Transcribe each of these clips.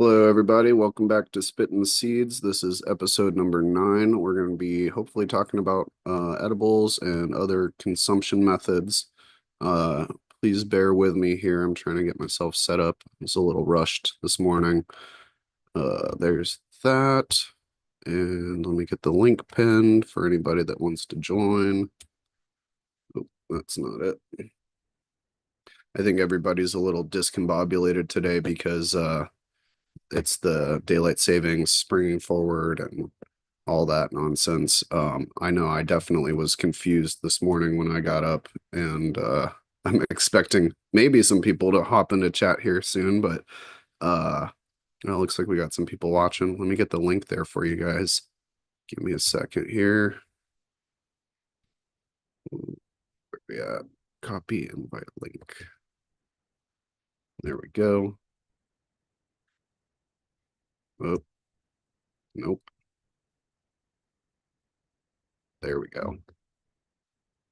Hello, everybody. Welcome back to Spittin' Seeds. This is episode number 9. We're going to be hopefully talking about edibles and other consumption methods. Uh, Please bear with me here. I'm trying to get myself set up. I was a little rushed this morning. There's that. And let me get the link pinned for anybody that wants to join. Oh, that's not it. I think everybody's a little discombobulated today because it's the daylight savings springing forward and all that nonsense. I know I definitely was confused this morning when I got up, and I'm expecting maybe some people to hop into chat here soon, but it looks like we got some people watching. Let me get the link there for you guys. Give me a second here. Where we at? Copy invite link. There we go. Oh, nope. There we go.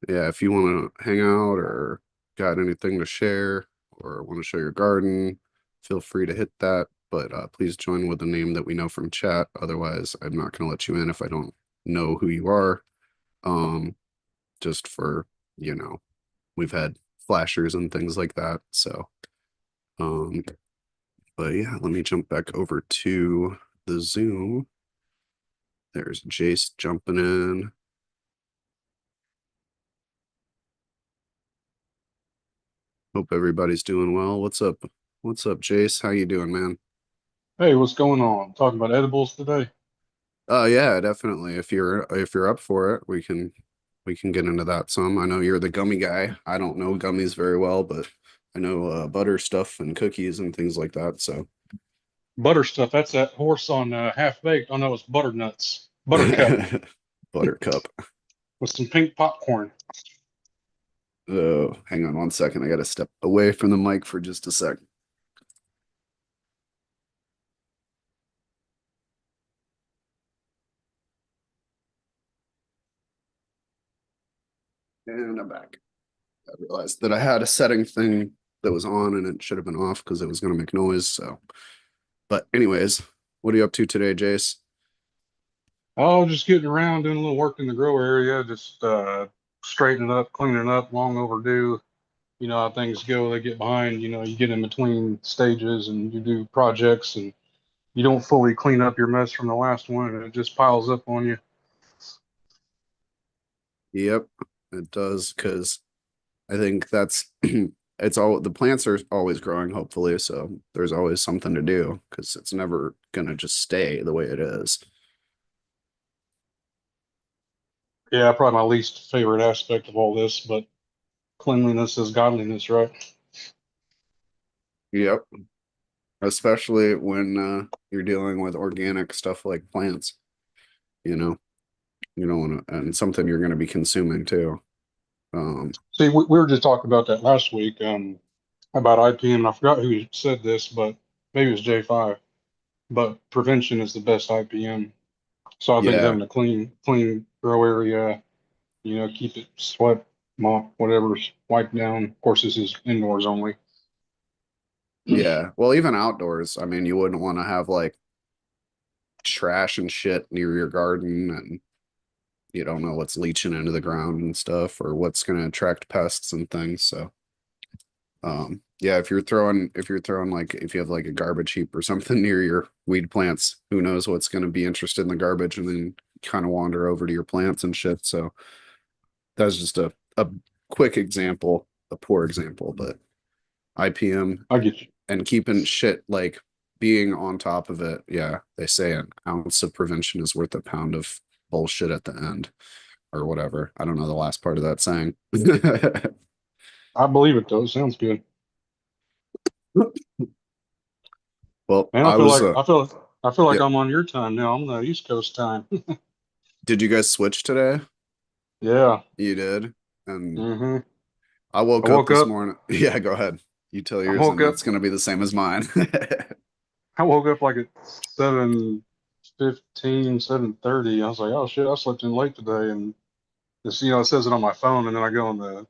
Yeah, if you want to hang out or got anything to share or want to show your garden, feel free to hit that. But please join with a name that we know from chat. Otherwise, I'm not going to let you in if I don't know who you are. Um, just for, you know, we've had flashers and things like that. So, um, but yeah, let me jump back over to the Zoom. There's Jace jumping in. Hope everybody's doing well. What's up? What's up, Jace? How you doing, man? Hey, what's going on? Talking about edibles today? Oh yeah, definitely. If you're up for it, we can get into that some. I know you're the gummy guy. I don't know gummies very well, but I know butter stuff and cookies and things like that. So Butter stuff. That's that horse on Half Baked. Oh no, it's butternuts. Buttercup Buttercup. with some pink popcorn. Oh, hang on one second. I gotta step away from the mic for just a sec. And I'm back. I realized that I had a setting thing that was on and it should have been off because it was gonna make noise. So, but anyways, what are you up to today, Jace? Oh, just getting around, doing a little work in the grow area, just straightening up, cleaning up, long overdue. You know how things go, they get behind, you get in between stages and you do projects and you don't fully clean up your mess from the last one and it just piles up on you. Yep, it does because I think that's it's all the plants are always growing, hopefully, so there's always something to do because it's never gonna just stay the way it is. Yeah, probably my least favorite aspect of all this, but cleanliness is godliness, right? Yep, especially when you're dealing with organic stuff like plants, you know, you don't want to, and something you're going to be consuming too. Um, See, we were just talking about that last week, about IPM, and I forgot who said this, but maybe it was J5. But prevention is the best IPM. So I think yeah, having a clean grow area, keep it swept, mop, whatever's wiped down. Of course, this is indoors only. yeah. Well, even outdoors, I mean, you wouldn't want to have like trash and shit near your garden and you don't know what's leaching into the ground and stuff or what's going to attract pests and things. So, yeah, if you're throwing like if you have like a garbage heap or something near your weed plants, who knows what's going to be interested in the garbage and then kind of wander over to your plants and shit. So that's just a quick example, a poor example, but IPM I get you. and keeping shit like being on top of it. Yeah, they say an ounce of prevention is worth a pound of bullshit at the end or whatever. I don't know the last part of that saying. I believe it though. It sounds good. Well, Man, I was I feel like yeah. I'm on your time now. I'm the East Coast time. Did you guys switch today? Yeah. You did. And hmm I I woke up woke this up. morning. Yeah, go ahead. You tell I yours woke and up. it's gonna be the same as mine. I woke up like at 7:15, 7:30. I was like, oh shit, I slept in late today. And this, it says it on my phone. And then I go in the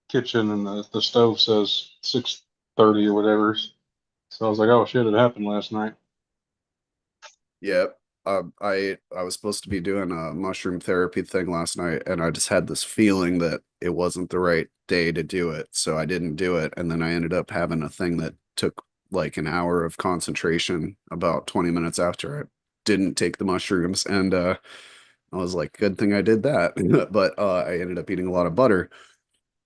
kitchen and the stove says 6:30 or whatever. So I was like, oh shit, it happened last night. Yep. I was supposed to be doing a mushroom therapy thing last night, and I just had this feeling that it wasn't the right day to do it, so I didn't do it. And then I ended up having a thing that took like an hour of concentration about 20 minutes after I didn't take the mushrooms, and I was like, good thing I did that. But I ended up eating a lot of butter,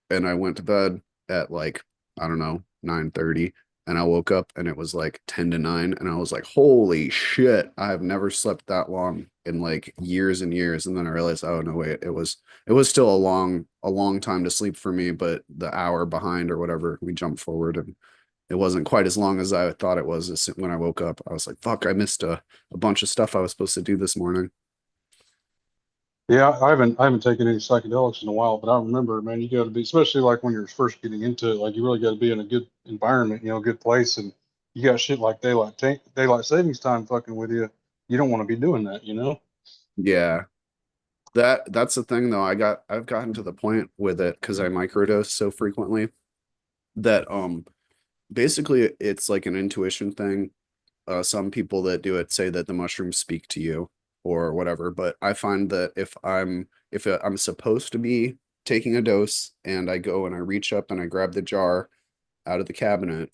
and I went to bed at like, I don't know, 9:30, and I woke up and it was like 10 to 9, and I was like, holy shit, I have never slept that long in like years and years. And then I realized, oh no, wait, it was still a long time to sleep for me, but the hour behind or whatever, we jumped forward, and it wasn't quite as long as I thought it was. When I woke up, I was like, fuck, I missed a bunch of stuff I was supposed to do this morning. Yeah, I haven't taken any psychedelics in a while, but I remember, man, you got to be, especially like when you're first getting into it, like you really got to be in a good environment, a good place, and you got shit like daylight savings time fucking with you. You don't want to be doing that. Yeah. That's the thing though. I've gotten to the point with it because I microdose so frequently that basically it's like an intuition thing. Some people that do it say that the mushrooms speak to you or whatever, but I find that if I'm supposed to be taking a dose and I go and I reach up and I grab the jar out of the cabinet,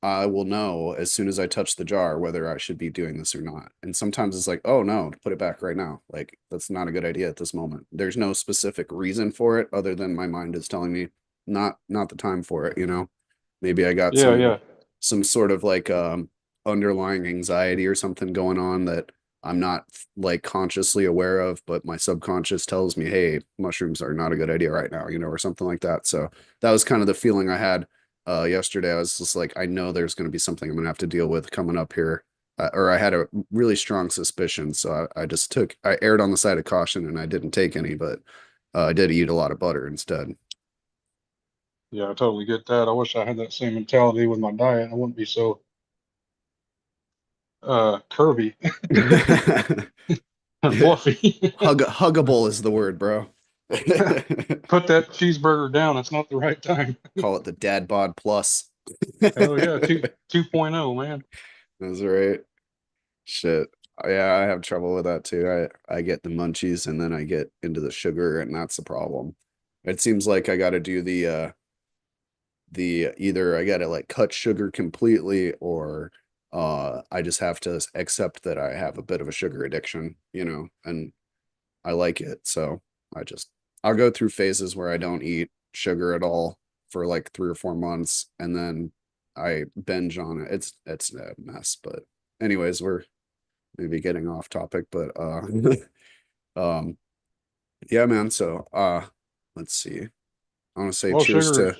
I will know as soon as I touch the jar whether I should be doing this or not. And sometimes it's like, oh no, put it back right now. Like that's not a good idea at this moment. There's no specific reason for it other than my mind is telling me not the time for it. Maybe I got Yeah, yeah, some sort of like underlying anxiety or something going on that I'm not like consciously aware of, but my subconscious tells me, hey, mushrooms are not a good idea right now, or something like that. So that was kind of the feeling I had yesterday. I was just like, I know there's going to be something I'm going to have to deal with coming up here. Or I had a really strong suspicion. So I erred on the side of caution and I didn't take any, but I did eat a lot of butter instead. yeah. I totally get that. I wish I had that same mentality with my diet. I wouldn't be so curvy and fluffy. Huggable is the word, bro. Put that cheeseburger down. It's not the right time. Call it the dad bod plus. Hell yeah, That's 2.0, man. right. Shit. Yeah, I have trouble with that too. I get the munchies and then I get into the sugar, and that's the problem. It seems like I got to do the either I got to like cut sugar completely, or I just have to accept that I have a bit of a sugar addiction, and I like it. So I just I'll go through phases where I don't eat sugar at all for like 3 or 4 months, and then I binge on it. It's a mess, but anyways, we're maybe getting off topic, but um yeah, man. So let's see. I want to say Well, cheers sugar, to no, go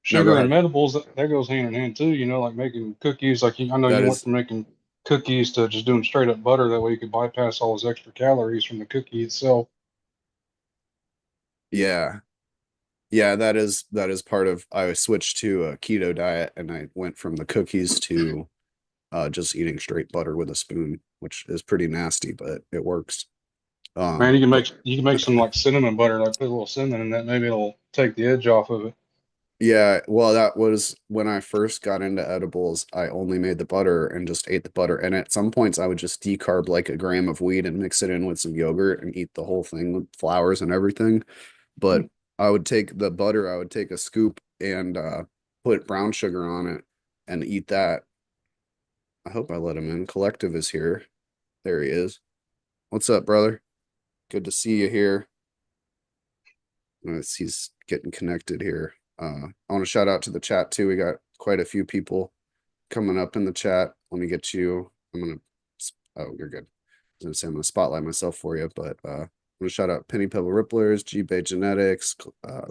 sugar and ahead. medibles that goes hand in hand too. Like making cookies. Like I know That you went is from making cookies to just doing straight up butter. That way you could bypass all those extra calories from the cookie itself. yeah. Yeah, that is part of I switched to a keto diet and I went from the cookies to just eating straight butter with a spoon, which is pretty nasty, but it works. Man, you can But make you can make some like cinnamon butter. Like put a little cinnamon in that. Maybe it'll take the edge off of it. yeah, well, that was when I first got into edibles. I only made the butter and just ate the butter. And at some points, I would just decarb like a gram of wheat and mix it in with some yogurt and eat the whole thing with flours and everything. But I would take the butter, I would take a scoop and put brown sugar on it and eat that. I hope I let him in. Collective is here. There he is. What's up, brother? Good to see you here. He's getting connected here. I want to shout out to the chat too. We got quite a few people coming up in the chat. Let me get you. Oh, you're good. I was gonna say I'm gonna spotlight myself for you, but I'm gonna shout out Penny Pebble Ripplers, G Bay Genetics,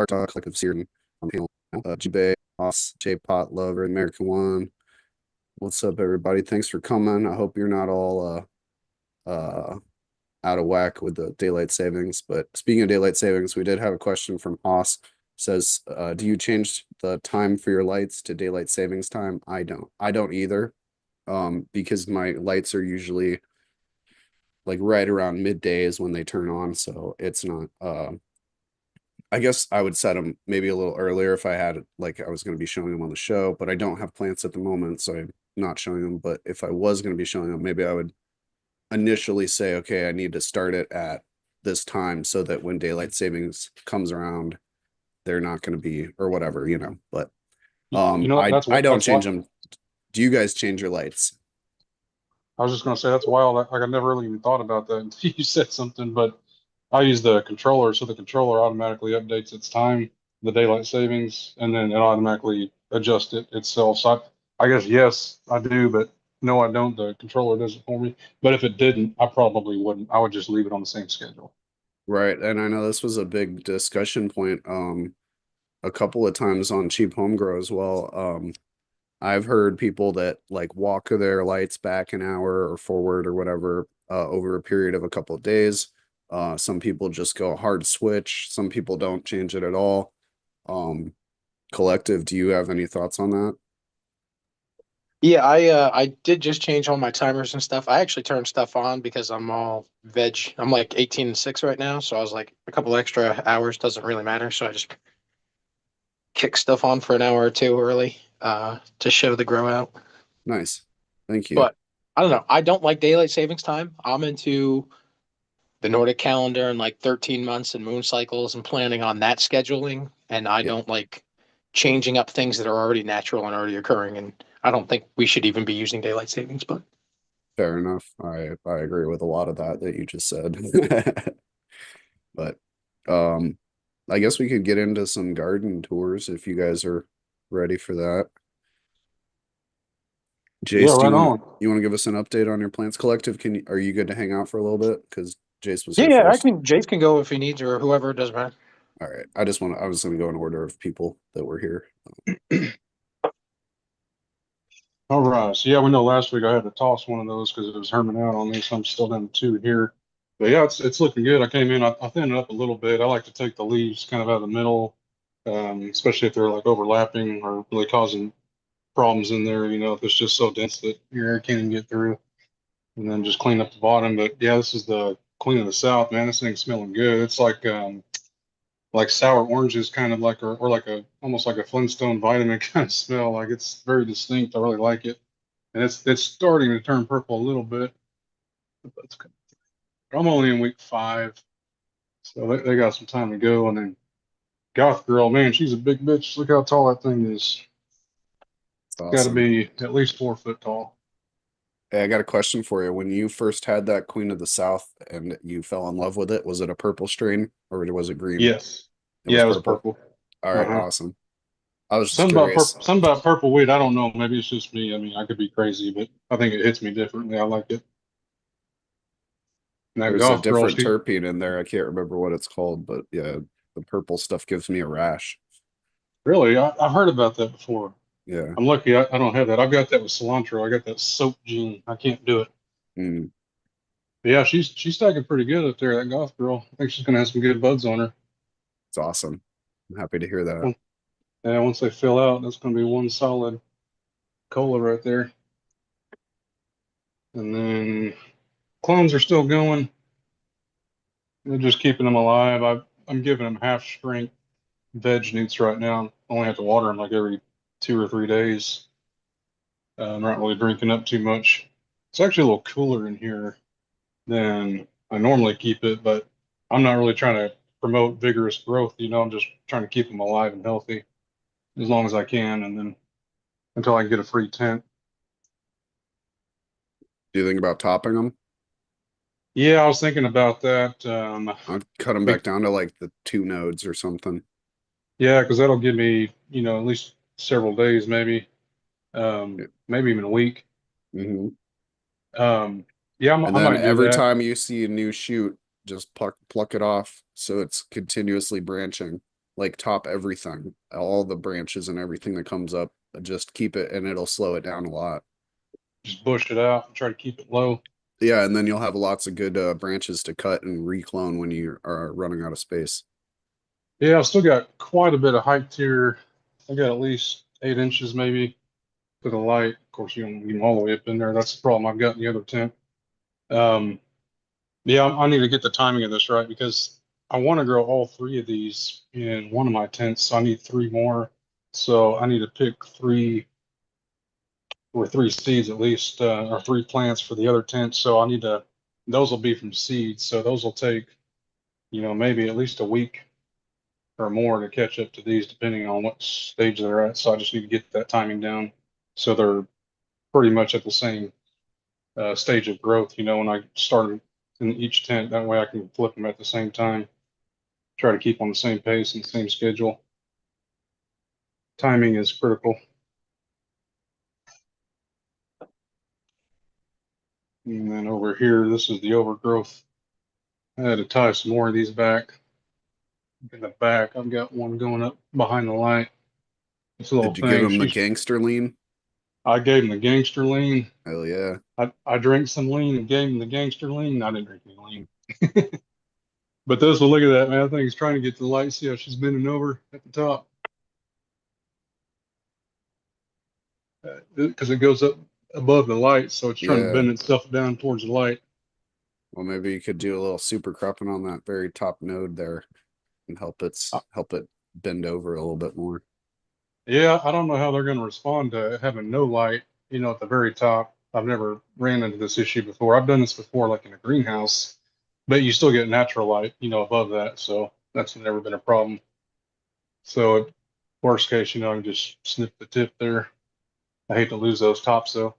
Collective Searing on panel, G Bay, Boss, J Pot Lover, American One. What's up, everybody? Thanks for coming. I hope you're not all out of whack with the daylight savings. But speaking of daylight savings, we did have a question from Haas. Says, do you change the time for your lights to daylight savings time? I don't. I don't either. Because my lights are usually like right around midday is when they turn on. So it's not I guess I would set them maybe a little earlier if I had like I was going to be showing them on the show, but I don't have plants at the moment, so I'm not showing them. But if I was going to be showing them, maybe I would initially say, okay, I need to start it at this time so that when daylight savings comes around, they're not going to be or whatever, But You know, I don't that's why change them. Do you guys change your lights? I was just gonna say that's wild. Like I never really even thought about that until you said something, but I use the controller, so the controller automatically updates its time, the daylight savings, and then it automatically adjusts it itself. So I guess yes, I do, but no, I don't. The controller does it for me. But if it didn't, I probably wouldn't. I would just leave it on the same schedule. Right. And I know this was a big discussion point a couple of times on Cheap Home Grow as well. I've heard people that like walk their lights back an hour or forward or whatever over a period of a couple of days. Some people just go hard switch. Some people don't change it at all. Um, Collective, do you have any thoughts on that? Yeah, I did just change all my timers and stuff. I actually turned stuff on because I'm all veg. I'm like 18 and 6 right now, so I was like a couple extra hours doesn't really matter. So I just kick stuff on for an hour or two early to show the grow out. Nice. Thank you. But I don't know. I don't like daylight savings time. I'm into the Nordic calendar and like 13 months and moon cycles and planning on that scheduling. And I Yeah, don't like changing up things that are already natural and already occurring. And I don't think we should even be using daylight savings, but fair enough. I agree with a lot of that you just said. But um I guess we could get into some garden tours if you guys are ready for that. Yeah, Jace, right on. you want to give us an update on your plants collective? Are you good to hang out for a little bit? Because Jace was yeah, here yeah, I first. can. Jace can go if he needs or whoever. It doesn't matter. All right. I was gonna go in order of people that were here. All right. So yeah, we know last week I had to toss one of those because it was herming out on me, so I'm still down to two here. But yeah, it's looking good. I came in, I thinned it up a little bit. I like to take the leaves kind of out of the middle, especially if they're like overlapping or really causing problems in there. You know, if it's just so dense that your air can't even get through, and then just clean up the bottom. But yeah, this is the Queen of the South, man. This thing's smelling good. It's like sour oranges, kind of like or like a almost like a Flintstone vitamin kind of smell. Like it's very distinct. I really like it, and it's starting to turn purple a little bit. But that's good. I'm only in week 5, so they got some time to go. And then Goth Girl, man, she's a big bitch. Look how tall that thing is. It's Got to awesome. be at least 4 foot tall. Hey, I got a question for you. When you first had that Queen of the South and you fell in love with it, was it a purple strain or was it green? Yes, It was yeah, it was purple. purple. All right, Uh-huh. awesome. I was just curious. Something about purple weed. I don't know. Maybe it's just me. I mean, I could be crazy, but I think it hits me differently. I like it. And that There's a Goth Girl, different she terpene in there. I can't remember what it's called, but yeah, the purple stuff gives me a rash. really, I've heard about that before. Yeah. I'm lucky I don't have that. I've got that with cilantro. I got that soap gene. I can't do it. Mm, But yeah, she's stacking pretty good up there, that Goth Girl. I think she's gonna have some good buds on her. it's awesome. I'm happy to hear that. Once- Yeah, once they fill out, that's gonna be one solid cola right there. And then clones are still going. They're just keeping them alive. I'm giving them half strength veg newts right now. Only have to water them like every 2 or 3 days. I'm not really drinking up too much. It's actually a little cooler in here than I normally keep it, but I'm not really trying to promote vigorous growth. You know, I'm just trying to keep them alive and healthy as long as I can, and then until I can get a free tent. Do you think about topping them? Yeah, I was thinking about that. I'd cut them back Be- down to like the 2 nodes or something. yeah, because that'll give me, at least several days, maybe, Yeah. maybe even a week. Hmm. Um, yeah, And I then might do every that. time you see a new shoot, just pluck it off so it's continuously branching. Like top everything, all the branches and everything that comes up. Just keep it and it'll slow it down a lot. Just bush it out and try to keep it low. Yeah, and then you'll have lots of good branches to cut and reclone when you are running out of space. Yeah, I've still got quite a bit of height here. I got at least 8 inches maybe to the light. Of course, you don't get them all the way up in there. That's the problem I've got in the other tent. Um, yeah, I need to get the timing of this right because I want to grow all 3 of these in one of my tents. So I need 3 more. So I need to pick 3 or 3 seeds at least, or 3 plants for the other tent. So I need to Those will be from seeds, so those will take, maybe at least a week or more to catch up to these, depending on what stage they're at. So I just need to get that timing down, so they're pretty much at the same stage of growth. When I start in each tent, that way I can flip them at the same time. Try to keep on the same pace and the same schedule. Timing is critical. And then over here, this is the overgrowth. I had to tie some more of these back. In the back, I've got one going up behind the light. This little Did you give thing, him the gangster lean? I gave him the gangster lean. Hell yeah. I drank some lean and gave him the gangster lean. I didn't drink any lean. But this one, look at that, man. I think he's trying to get to the light. See how she's bending over at the top? Because it goes up above the light, so it's trying to Yeah. bend itself down towards the light. Well, maybe you could do a little super cropping on that very top node there and help it bend over a little bit more. Yeah, I don't know how they're going to respond to having no light, at the very top. I've never ran into this issue before. I've done this before, like in a greenhouse, but you still get natural light, above that. So that's never been a problem. So worst case, I can just snip the tip there. I hate to lose those tops though.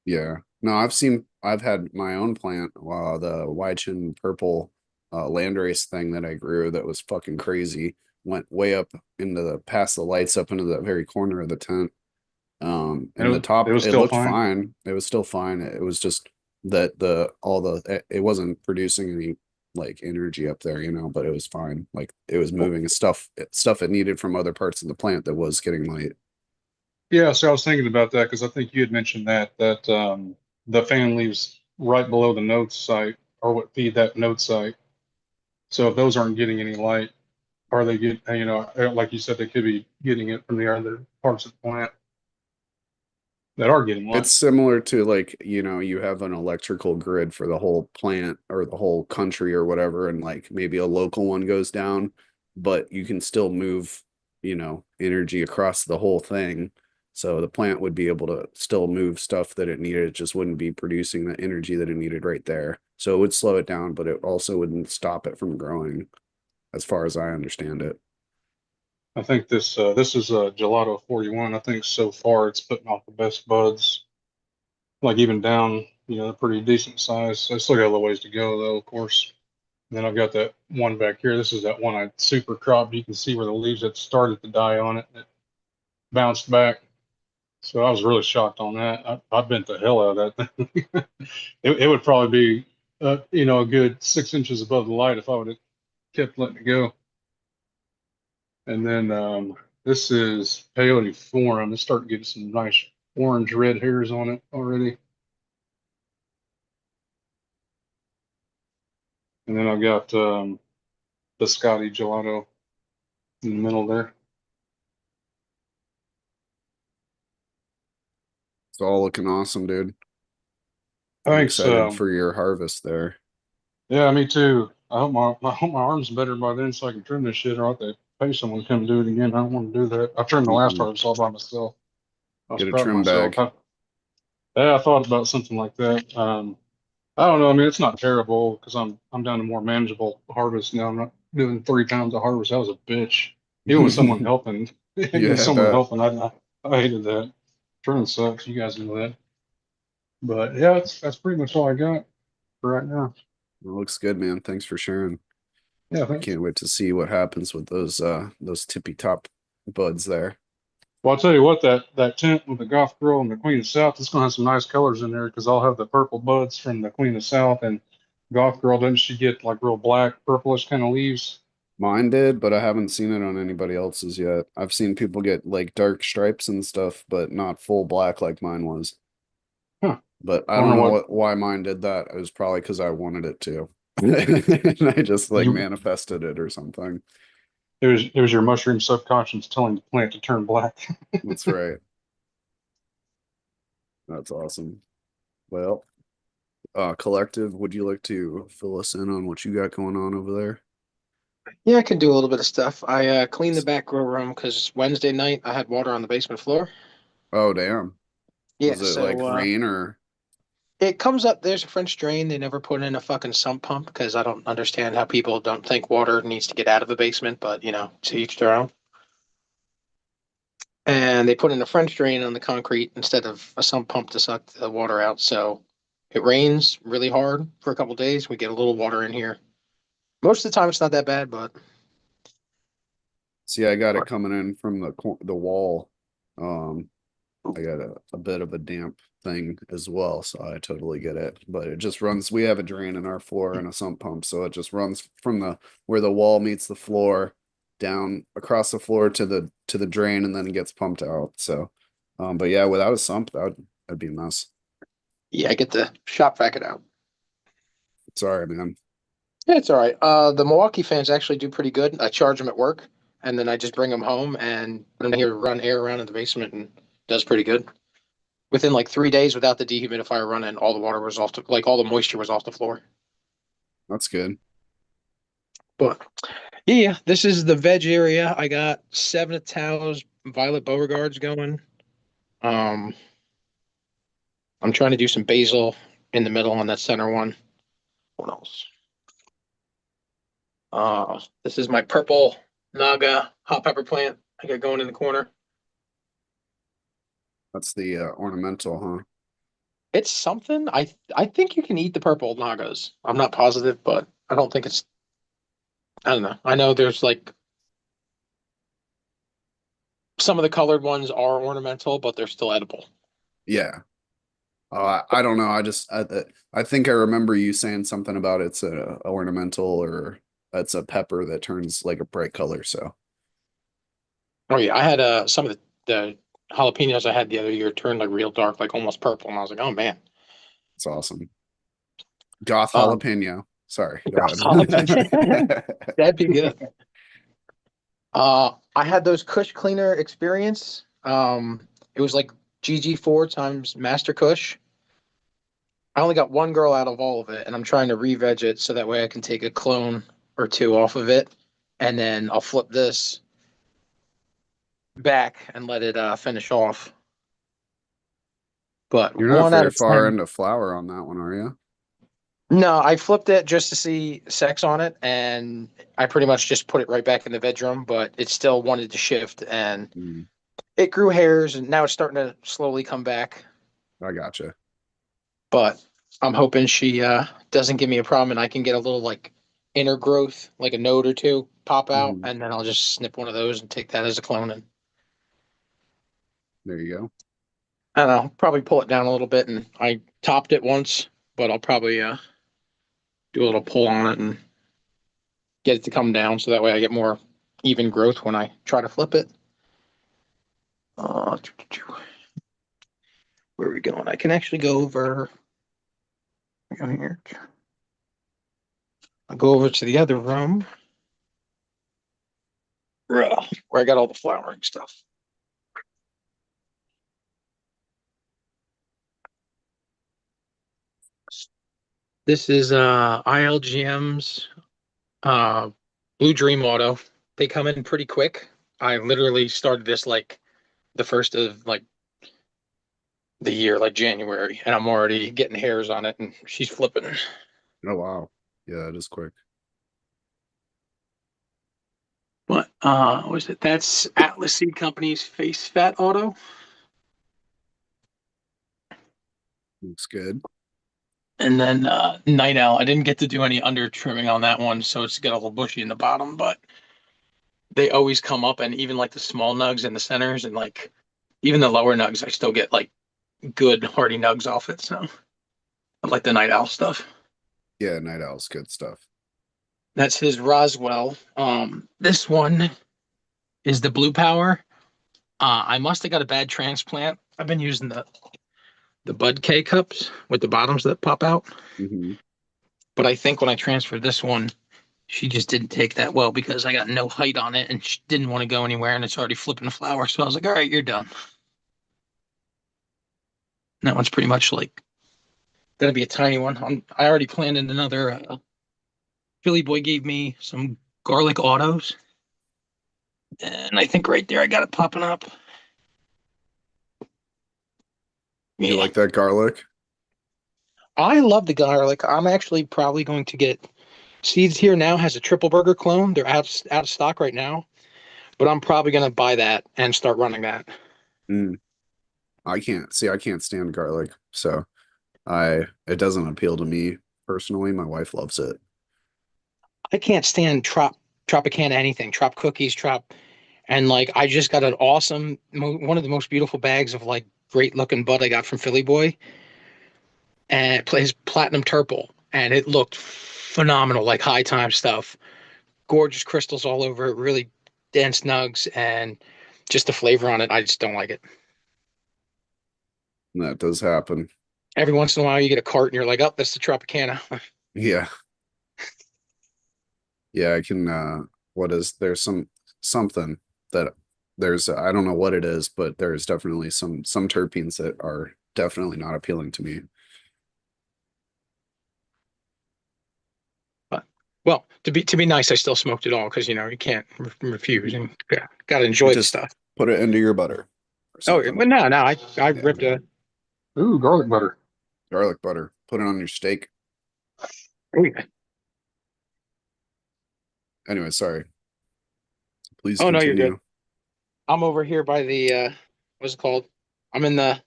Yeah. No, I've had my own plant, the Wychin purple landrace thing that I grew that was fucking crazy. Went way up into past the lights up into the very corner of the tent. And And the it top, was it still looked fine. fine. It was still fine. It was just that it wasn't producing any like energy up there, but it was fine. Like it was moving stuff it needed from other parts of the plant that was getting light. Yeah, so I was thinking about that because I think you had mentioned that the fan leaves right below the node site or what feed that node site. So if those aren't getting any light, are they get like you said, they could be getting it from the other parts of the plant that are getting light. It's similar to like, you have an electrical grid for the whole plant or the whole country or whatever, and like maybe a local one goes down, but you can still move, energy across the whole thing. So the plant would be able to still move stuff that it needed. It just wouldn't be producing the energy that it needed right there. So it would slow it down, but it also wouldn't stop it from growing, as far as I understand it. I think this is a Gelato 41. I think so far it's putting off the best buds, like even down, they're pretty decent size. I still got a little ways to go though, of course. And then I've got that one back here. This is that one I super cropped. You can see where the leaves had started to die on it. It bounced back. So I was really shocked on that. I bent the hell out of that thing. It would probably be, a good 6 inches above the light if I would have kept letting it go. And then this is peyote forum. It's starting to get some nice orange red hairs on it already. And then I've got the Scotty gelato in the middle there. It's all looking awesome, dude. I'm Thanks. excited for your harvest there. Yeah, me too. I hope my arm's better by then so I can trim this shit, or I'll have to pay someone to come do it again. I don't want to do that. I trimmed the last Mm-mm. harvest all by myself. I was Get a proud of trim myself. bag. Yeah, I thought about something like that. I don't know. I mean, it's not terrible because I'm down to more manageable harvest now. I'm not doing 3 times a harvest. That was a bitch. Even with someone helping, even with Yeah, I someone bet. helping, I hated that. Trimming sucks. You guys know that. But yeah, that's pretty much all I got for right now. It looks good, man. Thanks for sharing. Yeah, I thanks. can't wait to see what happens with those tippy top buds there. Well, I'll tell you what, that tent with the Goth Girl and the Queen of South, it's gonna have some nice colors in there because I'll have the purple buds from the Queen of South and Goth Girl. Doesn't she get like real black, purplish kind of leaves? Mine did, but I haven't seen it on anybody else's yet. I've seen people get like dark stripes and stuff, but not full black like mine was. Huh. But I I don't wonder know what why mine did that. It was probably because I wanted it to. And I just like you. manifested it or something. It was your mushroom subconscious telling the plant to turn black. That's right. That's awesome. Well, collective, would you like to fill us in on what you got going on over there? Yeah, I can do a little bit of stuff. I cleaned the back grow room because Wednesday night I had water on the basement floor. Oh, damn. Yeah, Was it like so rain or? It comes up. There's a French drain. They never put in a fucking sump pump because I don't understand how people don't think water needs to get out of the basement. But to each their own. And they put in a French drain on the concrete instead of a sump pump to suck the water out. So it rains really hard for a couple days. We get a little water in here. Most of the time, it's not that bad, but See, I got it coming in from the wall. I got a bit of a damp thing as well, so I totally get it. But it just runs. We have a drain in our floor and a sump pump, so it just runs from the where the wall meets the floor down across the floor to the drain, and then it gets pumped out. So, but yeah, without a sump, that'd be a mess. yeah, I get the shop vac it out. Sorry, man. Yeah, it's all right. The Milwaukee fans actually do pretty good. I charge them at work, and then I just bring them home and put them here to run air around in the basement, and it does pretty good. Within like 3 days, without the dehumidifier running, all the water was off the like all the moisture was off the floor. That's good. But yeah, this is the veg area. I got 7 of Violet Beauregards going. Um, I'm trying to do some basil in the middle on that center one. What else? This is my purple Naga hot pepper plant. I got going in the corner. That's the ornamental, huh? It's something. I think you can eat the purple Nagas. I'm not positive, but I don't think it's. I don't know. I know there's like some of the colored ones are ornamental, but they're still edible. Yeah. I don't know. I think I remember you saying something about it's a ornamental or it's a pepper that turns like a bright color. So Oh yeah, I had some of the jalapenos I had the other year turned like real dark, like almost purple, and I was like, oh man. it's awesome. Goth Um, jalapeno. Sorry, go jalapeno. ahead. That'd be good. I had those Kush cleaner experience. It was like GG4 times Master Kush. I only got one girl out of all of it, and I'm trying to re-veg it so that way I can take a clone or two off of it, and then I'll flip this back and let it finish off. But You're not one out very of far 10. into flour on that one, are you? No, I flipped it just to see sex on it, and I pretty much just put it right back in the bedroom, but it still wanted to shift, and Mm, it grew hairs, and now it's starting to slowly come back. I gotcha. But I'm hoping she doesn't give me a problem, and I can get a little like inner growth, like a node or two, pop out, Mhm. and then I'll just snip one of those and take that as a clone. And There you go. I don't know, probably pull it down a little bit, and I topped it once, but I'll probably do a little pull on it and get it to come down, so that way I get more even growth when I try to flip it. Uh, where are we going? I can actually go over. Go here. I'll go over to the other room where I got all the flowering stuff. This is ILGM's Blue Dream Auto. They come in pretty quick. I literally started this like the first of like the year, like January, and I'm already getting hairs on it, and she's flipping. Oh wow. Yeah, it is quick. What was it? That's Atlas Seed Company's Face Fat Auto. Looks good. And then Night Owl. I didn't get to do any under trimming on that one, so it's got a little bushy in the bottom, but they always come up, and even like the small nugs in the centers and like even the lower nugs, I still get like good hardy nugs off it. So I like the Night Owl stuff. Yeah, night owl's good stuff. That's his Roswell. This one is the Blue Power. I must have got a bad transplant. I've been using the Bud K cups with the bottoms that pop out. Hmm. But I think when I transferred this one, she just didn't take that well because I got no height on it and she didn't want to go anywhere and it's already flipping a flower. So I was like, all right, you're done. And that one's pretty much like gonna be a tiny one. I already planted another. Philly Boy gave me some garlic autos, and I think right there I got it popping up. You Yeah, like that garlic? I love the garlic. I'm actually probably going to get Seeds here now has a triple burger clone. They're out of stock right now, but I'm probably gonna buy that and start running that. Mm, I can't stand garlic, so it doesn't appeal to me personally. My wife loves it. I can't stand Tropicana anything, Trop cookies, Trop, and like I just got an awesome one of the most beautiful bags of like great looking bud I got from Philly Boy, and it plays platinum turple, and it looked phenomenal, like high time stuff. Gorgeous crystals all over it, really dense nugs, and just the flavor on it, I just don't like it. And that does happen. Every once in a while, you get a cart and you're like, oh, that's the Tropicana. Yeah. Yeah, I can there's something that there's I don't know what it is, but there's definitely some terpenes that are definitely not appealing to me. But well, to be nice, I still smoked it all because you can't refuse and gotta You enjoy the just stuff. put it into your butter or Oh, something. but no, I Yeah. ripped a. Ooh, garlic butter. Garlic butter. Put it on your steak. Oh, yeah. Anyway, sorry. Please Oh no, you're good. continue. I'm over here by the what's it called? I'm in the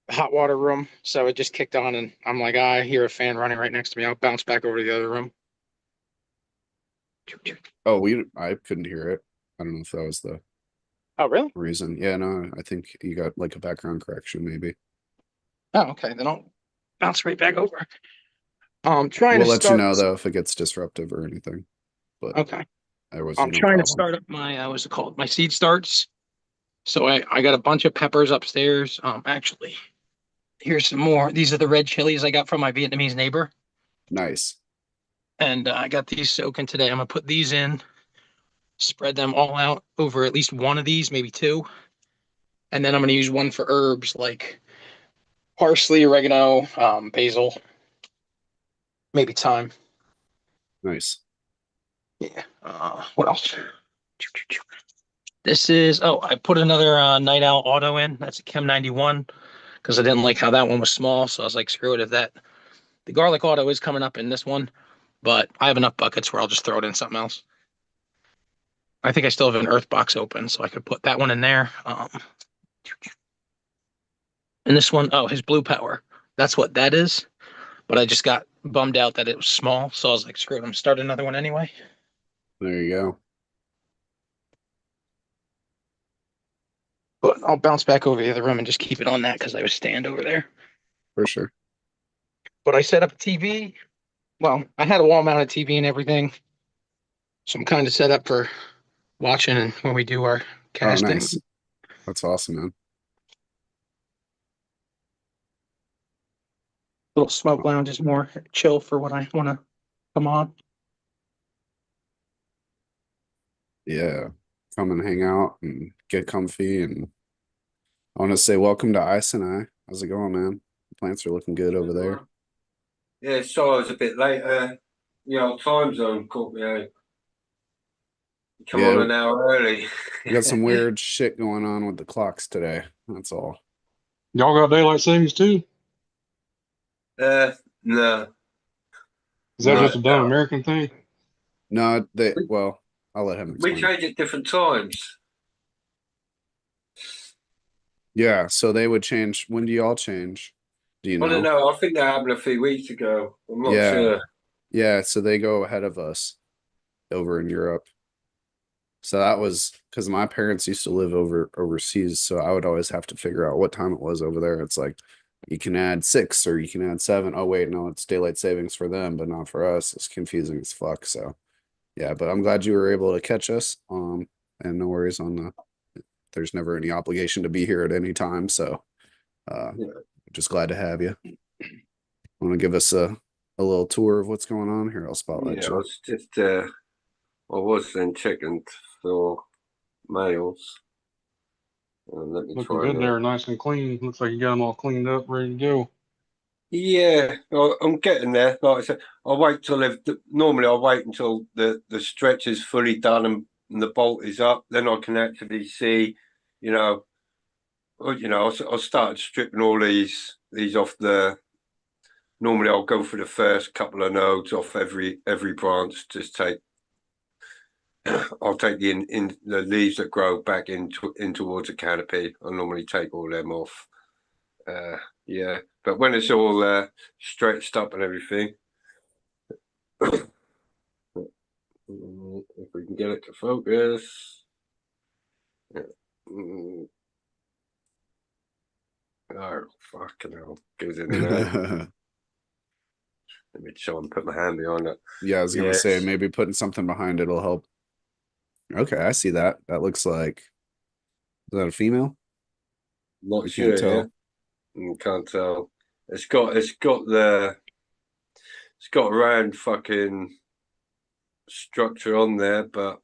hot water room, so it just kicked on, and I'm like, I hear a fan running right next to me. I'll bounce back over to the other room. Oh, I couldn't hear it. I don't know if that was the Oh, really? reason. Yeah, no, I think you got like a background correction maybe. Oh, okay. Then I'll bounce right back over. Trying to We'll let you start. know though if it gets disruptive or anything, but Okay. there was I'm no trying to problem. start up my what's it called? My seed starts. So I got a bunch of peppers upstairs. Actually, here's some more. These are the red chilies I got from my Vietnamese neighbor, Nice. and I got these soaking today. I'm gonna put these in, spread them all out over at least one of these, maybe two, and then I'm gonna use one for herbs like parsley, oregano, basil, maybe thyme. Nice. Yeah. What else? This is I put another Night Owl Auto in. That's a Chem 91 because I didn't like how that one was small, so I was like, screw it. If that the garlic auto is coming up in this one, but I have enough buckets where I'll just throw it in something else. I think I still have an earth box open, so I could put that one in there. And this one, his blue power. That's what that is. But I just got bummed out that it was small, so I was like, screw it, I'm gonna start another one anyway. There you go. But I'll bounce back over the other room and just keep it on that because I was stand over there. For sure. But I set up a TV. Well, I had a wall mounted TV and everything. So I'm kind of set up for watching and when we do our Oh, casting. nice. That's awesome, man. Little smoke lounge is more chill for when I want to come on. Yeah. Come and hang out and get comfy. And I want to say welcome to Ice and I. How's it going, man? The plants are looking good over there. Yeah, sorry I was a bit later. The old time zone caught me out. Come on Yeah, an hour early. we got some weird shit going on with the clocks today. That's all. Y'all got daylight savings too? Uh, no, Is that No, just a dumb American thing? no, well, I'll let him we explain. change at different times. Yeah, so they would change. When do y'all change? Do you I don't know? know. I think that happened a few weeks ago. I'm not Yeah, sure. yeah. So they go ahead of us over in Europe. So that was because my parents used to live overseas, so I would always have to figure out what time it was over there. It's like you can add 6 or you can add 7. Oh wait, no, it's daylight savings for them, but not for us. It's confusing as fuck. So yeah, but I'm glad you were able to catch us. And no worries on there's never any obligation to be here at any time. So Yeah, just glad to have you. Want to give us a little tour of what's going on here? I'll spotlight yeah. I you. was just I was then checking for mails. Let me Looking try good now. there, nice and clean. Looks like you got them all cleaned up, ready to go. Yeah, I'm getting there. Like I said, normally I wait until the stretch is fully done and the bolt is up. Then I can actually see, you know, I started stripping all these off the normally I'll go for the first couple of nodes off every branch. Just take I'll take the leaves that grow back in towards the canopy. I'll normally take all them off. Yeah, but when it's all stretched up and everything, if we can get it to focus. Yeah. Oh, fucking hell. Goes in and out. Let me try and put my hand behind it. Yeah, I was gonna Yes. say maybe putting something behind it'll help. Okay, I see that. That looks like, is that a female? Not I sure, can't tell. yeah. Can't tell. It's got a round fucking structure on there, but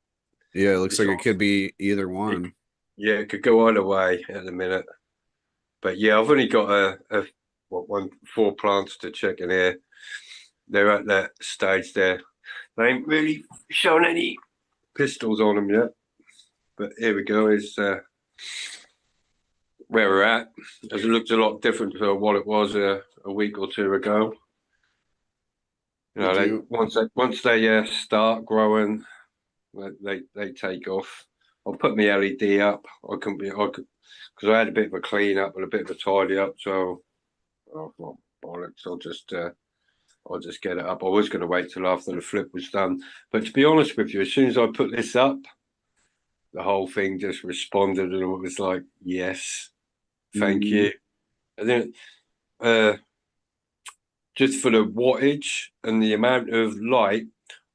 Yeah, it looks it's like it also- could be either one. yeah, it could go either way at the minute. But yeah, I've only got four plants to check in here. They're at that stage there. They ain't really shown any pistils on them yet. But here we go, is where we're at. It looks a lot different to what it was a week or two ago. You know, Did you- once they start growing, they take off. I'll put my LED up. Because I had a bit of a clean up and a bit of a tidy up. So, well, bollocks. I'll just get it up. I was going to wait till after the flip was done, but to be honest with you, as soon as I put this up, the whole thing just responded, and it was like, yes, thank you. And then, just for the wattage and the amount of light,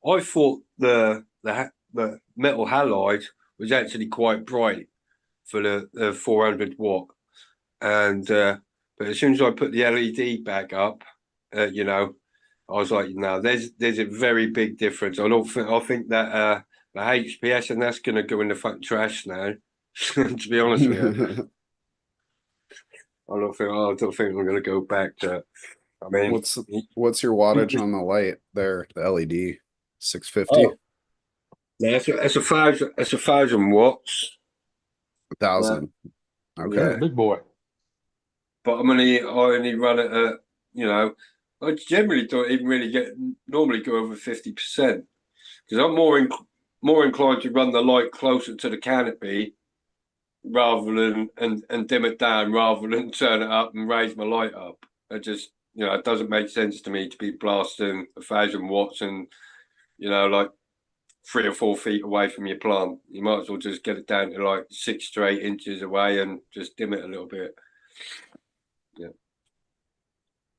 I thought the metal halide was actually quite bright for the 400 watt, and but as soon as I put the LED back up, you know, I was like, no, there's a very big difference. I think that the HPS and that's going to go in the fucking trash now. To be honest with you, I don't think I'm going to go back to. I mean, what's your wattage on the light there? The LED 650? Oh, no, it's 1,000 watts. 1,000. Okay. Yeah, big boy. But I only run it at, you know, I generally don't even really normally go over 50%, because I'm more inclined to run the light closer to the canopy rather than and dim it down rather than turn it up and raise my light up. It just, it doesn't make sense to me to be blasting 1,000 watts and, like 3 or 4 feet away from your plant. You might as well just get it down to like 6 to 8 inches away and just dim it a little bit.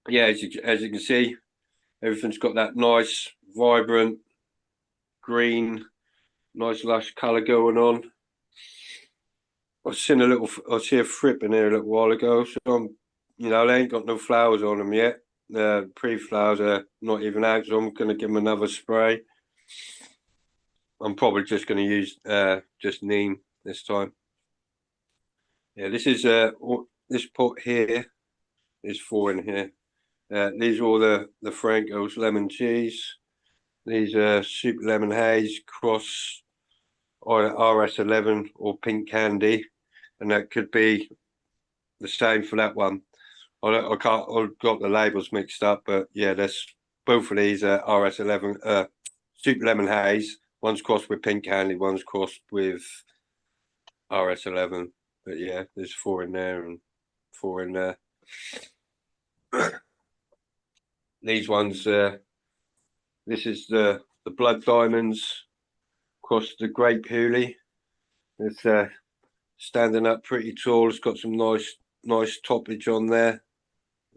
Yeah, as you can see, everything's got that nice, vibrant, green, nice lush colour going on. I see a thrip in here a little while ago, so they ain't got no flowers on them yet. The pre-flowers are not even out, so I'm going to give them another spray. I'm probably just going to use just neem this time. Yeah, this is this pot here is 4 in here. These are all the Franco's lemon cheese. These are super lemon haze cross RS11 or pink candy, and that could be the same for that one. I've got the labels mixed up, but yeah, both of these are RS11 super lemon haze. One's crossed with pink candy, one's crossed with RS11. But yeah, there's 4 in there and 4 in there. These ones, this is the blood diamonds across the grape hoolie. It's standing up pretty tall. It's got some nice toppage on there.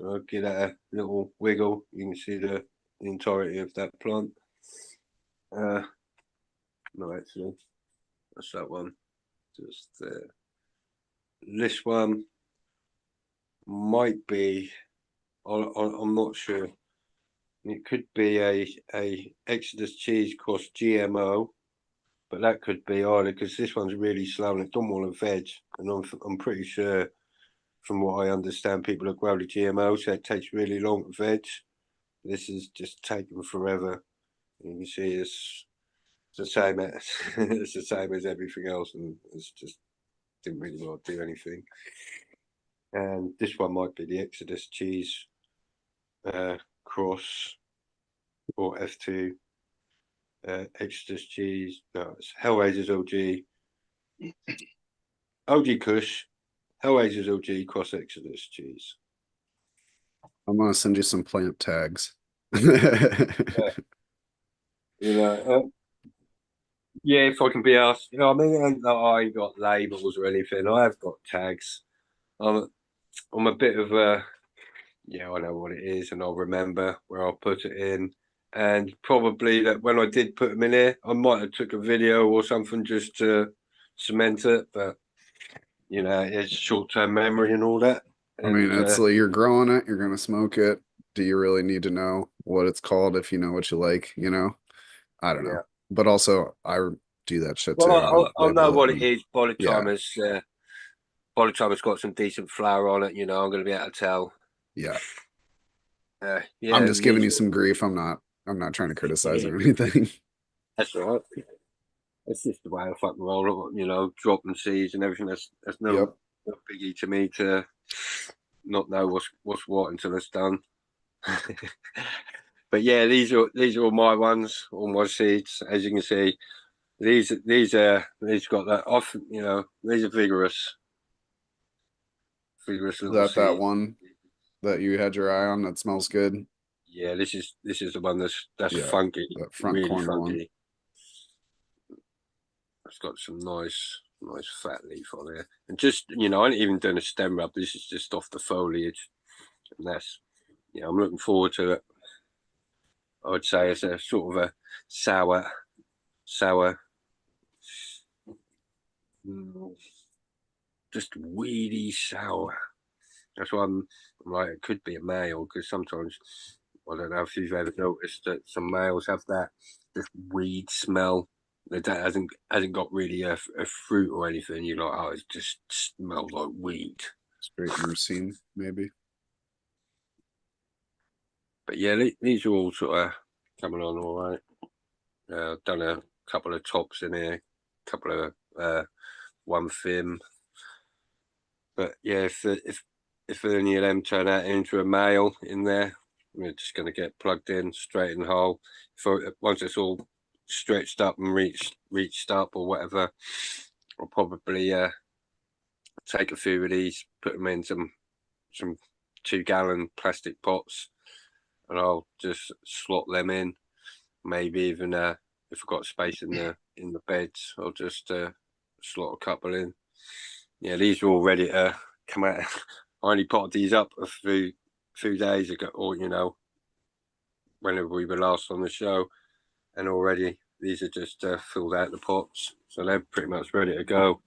I'll give that a little wiggle. You can see the entirety of that plant. No, actually, that's that one. Just this one might be. I'm not sure. It could be a Exodus cheese cross GMO, but that could be either, because this one's really slow and it don't want to veg, and I'm pretty sure, from what I understand, people that grow the GMO, so it takes really long to veg. This is just taking forever. You can see it's the same as it's the same as everything else, and it's just didn't really want to do anything. And this one might be the Exodus cheese Cross or F2, Exodus G's, no, it's Hellraiser's OG, OG Kush, Hellraiser's OG, Cross Exodus G's. I'm gonna send you some plant tags. You know, yeah, if I can be asked, you know, I mean, I ain't got labels or anything. I have got tags. I'm a bit of a, yeah, I know what it is, and I'll remember where I'll put it in. And probably that when I did put them in here, I might have took a video or something just to cement it. But you know, it's short-term memory and all that. I mean, And it's like you're growing it, you're gonna smoke it. Do you really need to know what it's called if you know what you like, you know? I don't know. yeah, But also I do that shit well, too. I'll I'll know label it what it and is yeah, by the time it's got some decent flour on it. You know, I'm going to be able to tell. yeah. Yeah, I'm just and giving these, you some grief. I'm not trying to criticize or anything. that's all right. It's just the way I fucking roll it, you know, dropping seeds and everything. That's Yep. no biggie to me to not know what's what until it's done. But yeah, these are all my ones, all my seeds. As you can see, these got that off. You know, these are vigorous Is little that seeds. one that you had your eye on that smells good? Yeah, this is the one that's Yeah, funky, that front really corner one. funky. It's got some nice fat leaf on there, and just you know, I ain't even done a stem rub. This is just off the foliage, and that's yeah, I'm looking forward to it. I would say it's a sort of a sour, mm, just weedy sour. That's why I'm like, it could be a male because sometimes I don't know if you've ever noticed that some males have that just weed smell. That hasn't got really a fruit or anything. You're like, oh, it just smells like weed. Straight ricin, maybe. But yeah, these are all sort of coming on all right. Done a couple of tops in here, couple of one fin. But yeah, if any of them turn out into a male in there, we're just going to get plugged in straight in the hole. Once it's all stretched up and reached up or whatever, I'll probably take a few of these, put them in some 2-gallon plastic pots, and I'll just slot them in. Maybe even if I've got space in the beds, I'll just slot a couple in. Yeah, these are all ready to come out. I only potted these up a few days ago, or you know, whenever we were last on the show, and already these are just filled out the pots, so they're pretty much ready to go.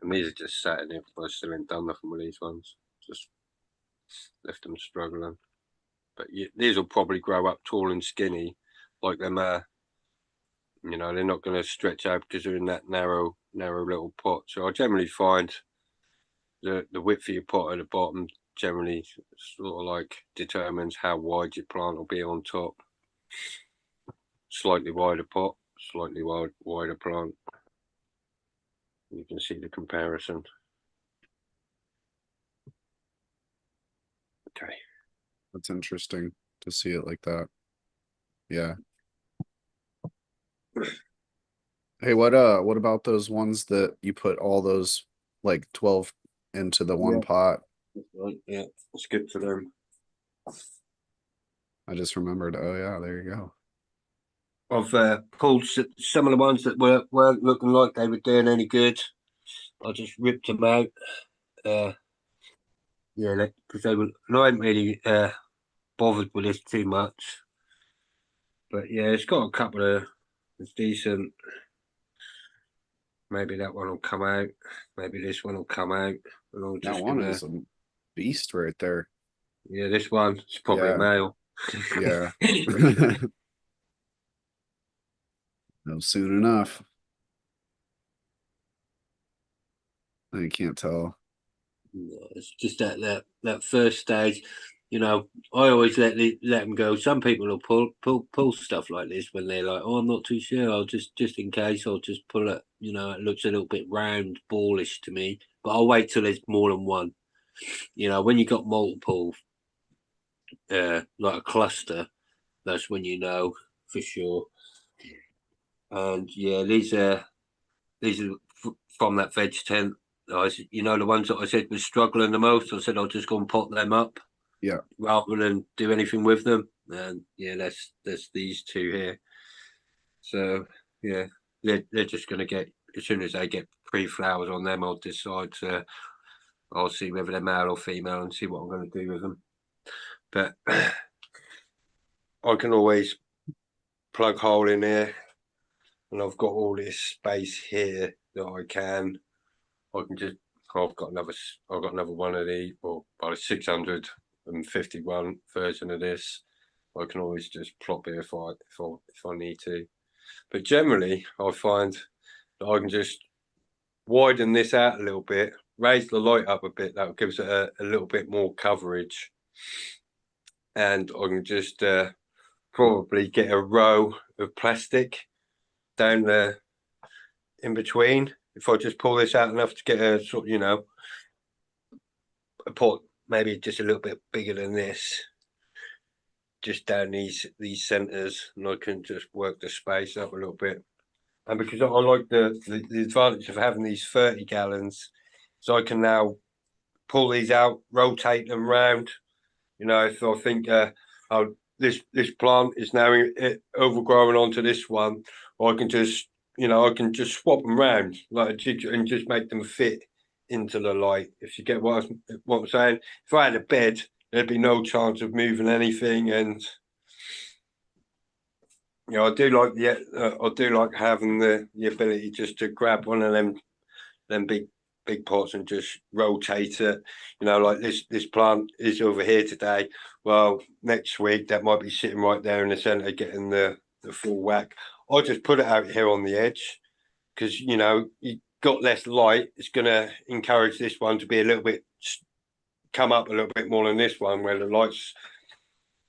And these are just sat in here because I still ain't done nothing with these ones. Just left them struggling. But yeah, these will probably grow up tall and skinny, like them. You know, they're not going to stretch out because they're in that narrow little pot. So I generally find the width of your pot at the bottom generally sort of like determines how wide your plant will be on top. Slightly wider pot, slightly wider plant. You can see the comparison. Okay. That's interesting to see it like that. Yeah. Hey, what about those ones that you put all those like 12 into the one Yeah. pot? Right, yeah, let's get to them. I just remembered. Oh yeah, there you go. I've pulled some of the ones that weren't looking like they were doing any good. I just ripped them out. Yeah, because they were. No, I hadn't really bothered with this too much. But yeah, it's got a couple of it's decent. Maybe that one will come out. Maybe this one will come out. And I'm That just one gonna. is a beast right there. Yeah, this one. It's probably a Yeah, male. yeah. No, soon enough. I can't tell. No, it's just that first stage. You know, I always let them go. Some people will pull stuff like this when they're like, "Oh, I'm not too sure. I'll just in case, I'll just pull it." You know, it looks a little bit round, ballish to me, but I'll wait till there's more than one. You know, when you got multiple, like a cluster, that's when you know for sure. And yeah, these are from that veg tent. The ones that I said was struggling the most. I said I'll just go and pot them up. Yeah. Rather than do anything with them. And yeah, that's these two here. So yeah, they're just gonna get, as soon as they get pre-flowers on them, I'll decide to, I'll see whether they're male or female and see what I'm gonna do with them. But I can always plug hole in here, and I've got all this space here that I can just, I've got another one of these, or about a 651 version of this. I can always just plop it if I need to. But generally, I find that I can just widen this out a little bit, raise the light up a bit. That gives it a little bit more coverage, and I can just probably get a row of plastic down there in between. If I just pull this out enough to get a sort of, a pot maybe just a little bit bigger than this, just down these centers, and I can just work the space up a little bit. And because I like the advantage of having these 30 gallons, so I can now pull these out, rotate them round. If I think this plant is now overgrowing onto this one, or I can just swap them round like a jig and just make them fit into the light. If you get what I'm saying. If I had a bed, there'd be no chance of moving anything, and I do like having the ability just to grab one of them big pots and just rotate it. Like this plant is over here today. Well, next week that might be sitting right there in the center, getting the full whack. I'll just put it out here on the edge, because you got less light. It's going to encourage this one to be a little bit, come up a little bit more than this one, where the light's,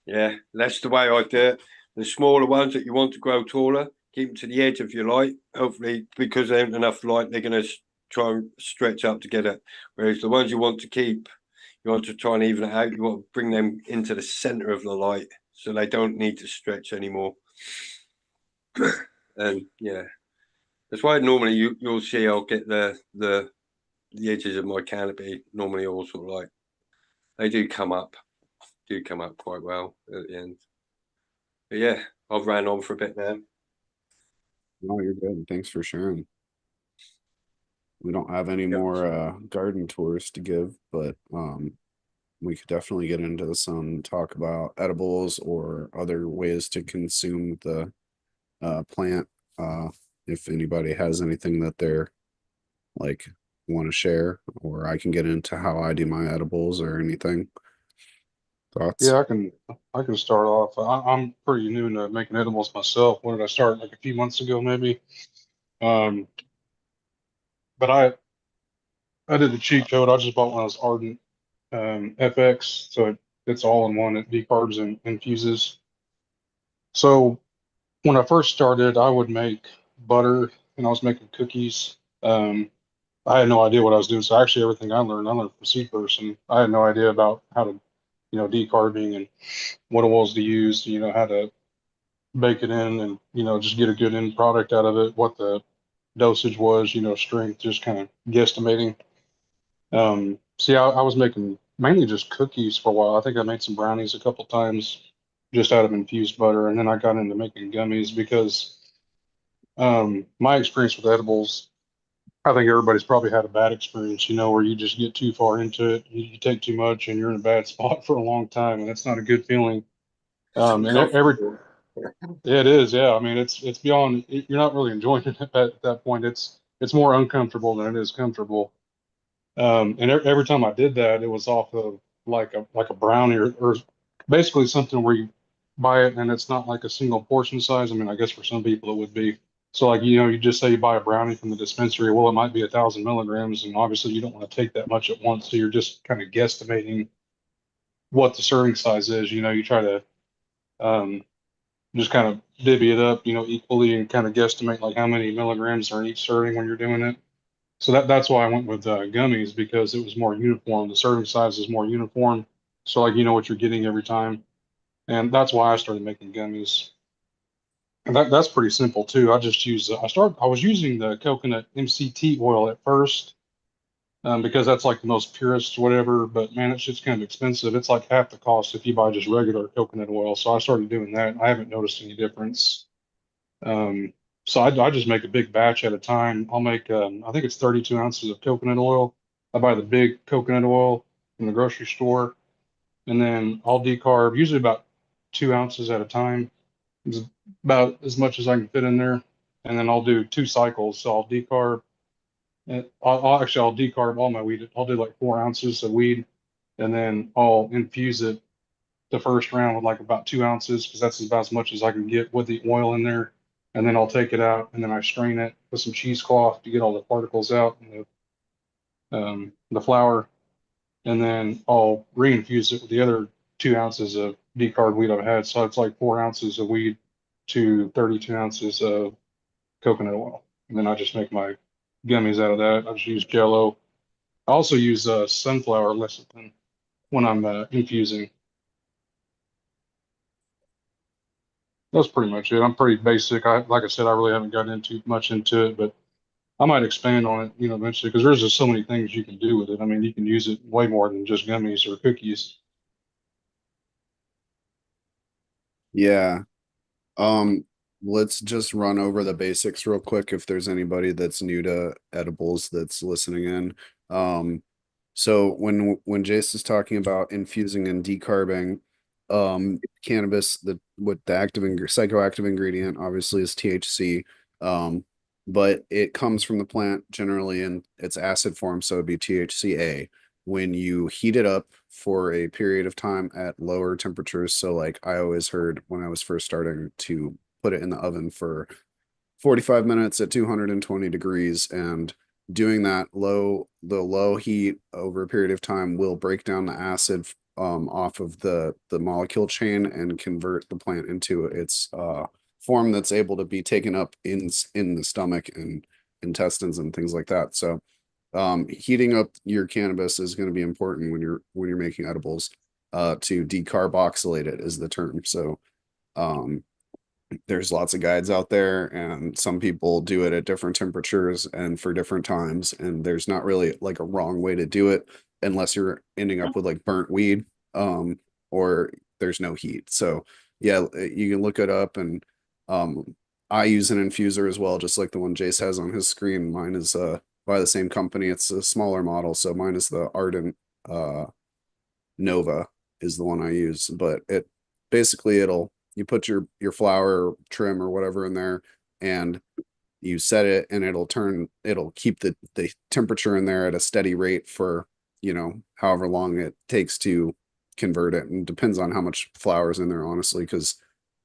yeah, that's the way I do it. The smaller ones that you want to grow taller, keep them to the edge of your light. Hopefully, because there ain't enough light, they're going to try and stretch up together. Whereas the ones you want to keep, you want to try and even it out. You want to bring them into the center of the light, so they don't need to stretch anymore. And yeah, that's why normally you'll see I'll get the edges of my canopy normally all sort of like, they do come up quite well at the end. But yeah, I've ran on for a bit now. No, you're good. Thanks for sharing. We don't have any more garden tours to give, but we could definitely get into some talk about edibles or other ways to consume the plant. If anybody has anything that they're like want to share, or I can get into how I do my edibles or anything. Thoughts? Yeah, I can start off. I'm pretty new to making edibles myself. When did I start? Like a few months ago, maybe. But I did the cheat code. I just bought one of those Ardent FX, so it's all in one. It decarbs and infuses. So when I first started, I would make butter, and I was making cookies. I had no idea what I was doing. So actually, everything I learned from Seed Person. I had no idea about how to, decarbing and what oils to use. How to bake it in, and just get a good end product out of it. What the dosage was, strength, just kind of guesstimating. See, I was making mainly just cookies for a while. I think I made some brownies a couple times just out of infused butter, and then I got into making gummies because my experience with edibles, I think everybody's probably had a bad experience, where you just get too far into it, you take too much, and you're in a bad spot for a long time, and that's not a good feeling. And it is, yeah. I mean, it's beyond. You're not really enjoying it at that point. It's more uncomfortable than it is comfortable. And every time I did that, it was off of like a brownie or basically something where you buy it and it's not like a single portion size. I mean, I guess for some people it would be. So like, you just say you buy a brownie from the dispensary. Well, it might be 1,000 milligrams, and obviously you don't want to take that much at once. So you're just kind of guesstimating what the serving size is. You try to um, just kind of divvy it up, equally, and kind of guesstimate like how many milligrams are in each serving when you're doing it. So that's why I went with gummies, because it was more uniform. The serving size is more uniform. So like you know what you're getting every time. And that's why I started making gummies. And that's pretty simple too. I just use I was using the coconut MCT oil at first, because that's like the most purest whatever, but man, it's just kind of expensive. It's like half the cost if you buy just regular coconut oil. So I started doing that. I haven't noticed any difference. Um, so I just make a big batch at a time. I'll make, I think it's 32 ounces of coconut oil. I buy the big coconut oil from the grocery store, and then I'll decarb usually about 2 ounces at a time. It's about as much as I can fit in there. And then I'll do 2 cycles. So I'll decarb, and I'll decarb all my weed. I'll do like 4 ounces of weed, and then I'll infuse it the first round with like about 2 ounces because that's about as much as I can get with the oil in there. And then I'll take it out and then I strain it with some cheesecloth to get all the particles out and the flour. And then I'll reinfuse it with the other 2 ounces of decarb weed I've had. So it's like 4 ounces of weed to 32 ounces of coconut oil. And then I just make my gummies out of that. I just use Jello. I also use sunflower lecithin when I'm infusing. That's pretty much it. I'm pretty basic. Like I said, I really haven't gotten into much into it, but I might expand on it, eventually, because there's just so many things you can do with it. I mean, you can use it way more than just gummies or cookies. Yeah. Um, let's just run over the basics real quick if there's anybody that's new to edibles that's listening in. So when Jace is talking about infusing and decarbing, cannabis, the what the psychoactive ingredient obviously is THC. But it comes from the plant generally in its acid form, so it'd be THCA. When you heat it up for a period of time at lower temperatures, so like I always heard when I was first starting to put it in the oven for 45 minutes at 220 degrees, and doing that the low heat over a period of time will break down the acid off of the molecule chain and convert the plant into its form that's able to be taken up in the stomach and intestines and things like that. So heating up your cannabis is going to be important when you're making edibles. To decarboxylate it is the term. So um there's lots of guides out there, and some people do it at different temperatures and for different times, and there's not really like a wrong way to do it unless you're ending up with like burnt weed, or there's no heat. So yeah, you can look it up. And I use an infuser as well, just like the one Jace has on his screen. Mine is by the same company. It's a smaller model, so mine is the Ardent Nova is the one I use. But it basically, it'll you put your flour or trim or whatever in there, and you set it, and it'll keep the temperature in there at a steady rate for however long it takes to convert it. And depends on how much flour is in there, honestly, because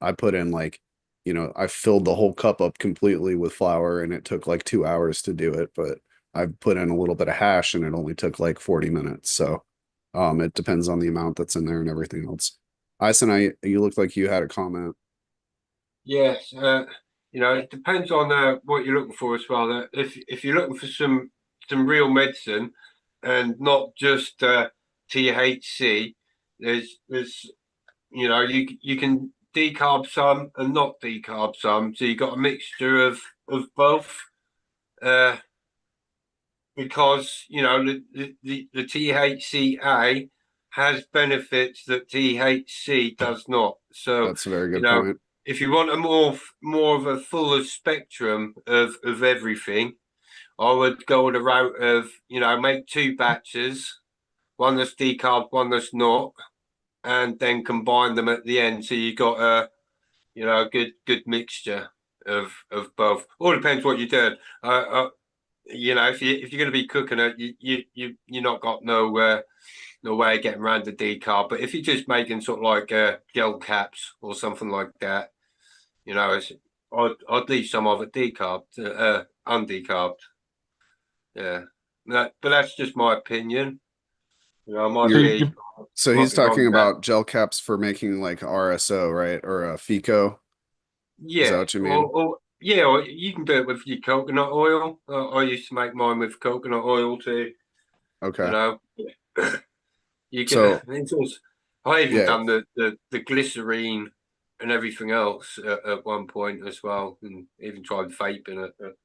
I put in like I filled the whole cup up completely with flour, and it took like 2 hours to do it. But I put in a little bit of hash, and it only took like 40 minutes. So it depends on the amount that's in there and everything else. Ison, you look like you had a comment. Yes, it depends on what you're looking for as well. If you're looking for some real medicine and not just THC, there's you can decarb some and not decarb some. So you got a mixture of both. Uh, because the THCA has benefits that THC does not. So That's a very you good know, point. if you want a more of a fuller spectrum of everything, I would go the route of make 2 batches, one that's decarb, one that's not, and then combine them at the end. So you got a good mixture of both. All depends what you're doing. If you're going to be cooking it, you're not got no way of getting around the decarb. But if you're just making sort of like gel caps or something like that, I'd leave some of it decarbed, undecarbed. Yeah, but that's just my opinion. I might So be So might he's be wrong talking with that. about gel caps for making like RSO, right? Or a FICO. Is that Yeah, what you mean? or you can do it with your coconut oil. I used to make mine with coconut oil too. You Okay. know. You can. So It's also, I even yeah, done the glycerine and everything else at one point as well, and even tried vaping it.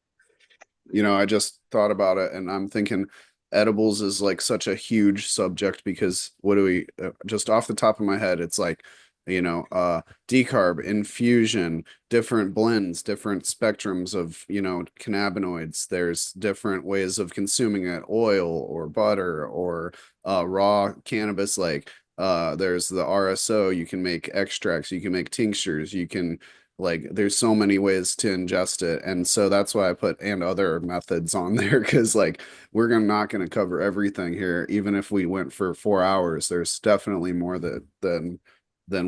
I just thought about it and I'm thinking edibles is like such a huge subject because what do we just off the top of my head, it's like, decarb, infusion, different blends, different spectrums of, cannabinoids. There's different ways of consuming it, oil or butter or raw cannabis. Like there's the RSO, you can make extracts, you can make tinctures, you can like there's so many ways to ingest it, and so that's why I put and other methods on there because like not gonna cover everything here. Even if we went for 4 hours, there's definitely more than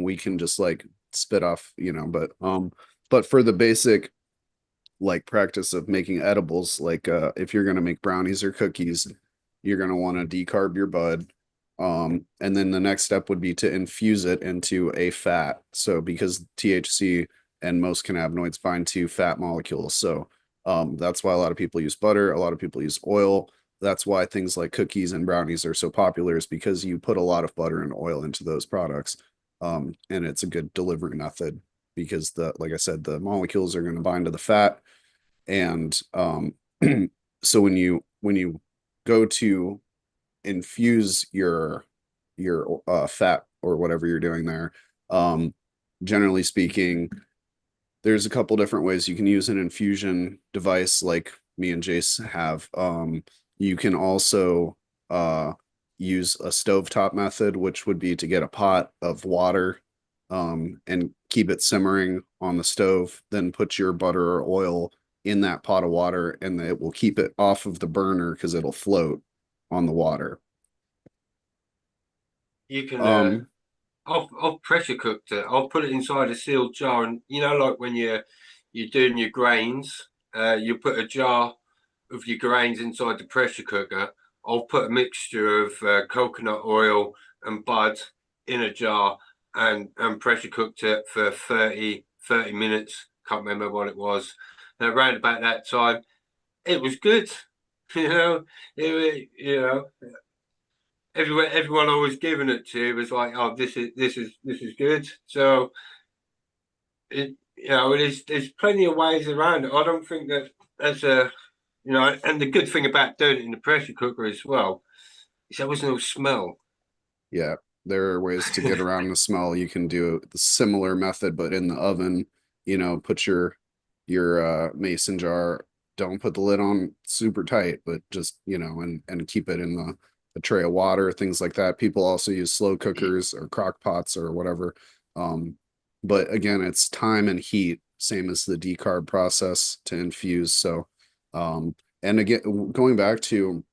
we can just like spit off, but for the basic like practice of making edibles, like if you're gonna make brownies or cookies, you're gonna want to decarb your bud. And then the next step would be to infuse it into a fat. So because THC and most cannabinoids bind to fat molecules. So that's why a lot of people use butter, a lot of people use oil. That's why things like cookies and brownies are so popular, is because you put a lot of butter and oil into those products. And it's a good delivery method because like I said, the molecules are going to bind to the fat. And so when you go to infuse your fat or whatever you're doing there, um, generally speaking, there's a couple different ways you can use an infusion device like me and Jace have. You can also use a stovetop method, which would be to get a pot of water and keep it simmering on the stove, then put your butter or oil in that pot of water, and it will keep it off of the burner because it'll float on the water. You can. Um, I've pressure cooked it. I'll put it inside a sealed jar, and like when you're doing your grains, you put a jar of your grains inside the pressure cooker. I'll put a mixture of coconut oil and bud in a jar and pressure cooked it for 30 minutes. Can't remember what it was. And around about that time, it was good. You know, it, everyone I was giving it to was like, "Oh, this is good." So there's plenty of ways around it. I don't think that as a and the good thing about doing it in the pressure cooker as well is there was no smell. Yeah, there are ways to get around the smell. You can do the similar method, but in the oven, put your mason jar. Don't put the lid on super tight, but just, and keep it in the tray of water, things like that. People also use slow cookers or crock pots or whatever. Um, but again, it's time and heat, same as the decarb process to infuse. So, and again, going back to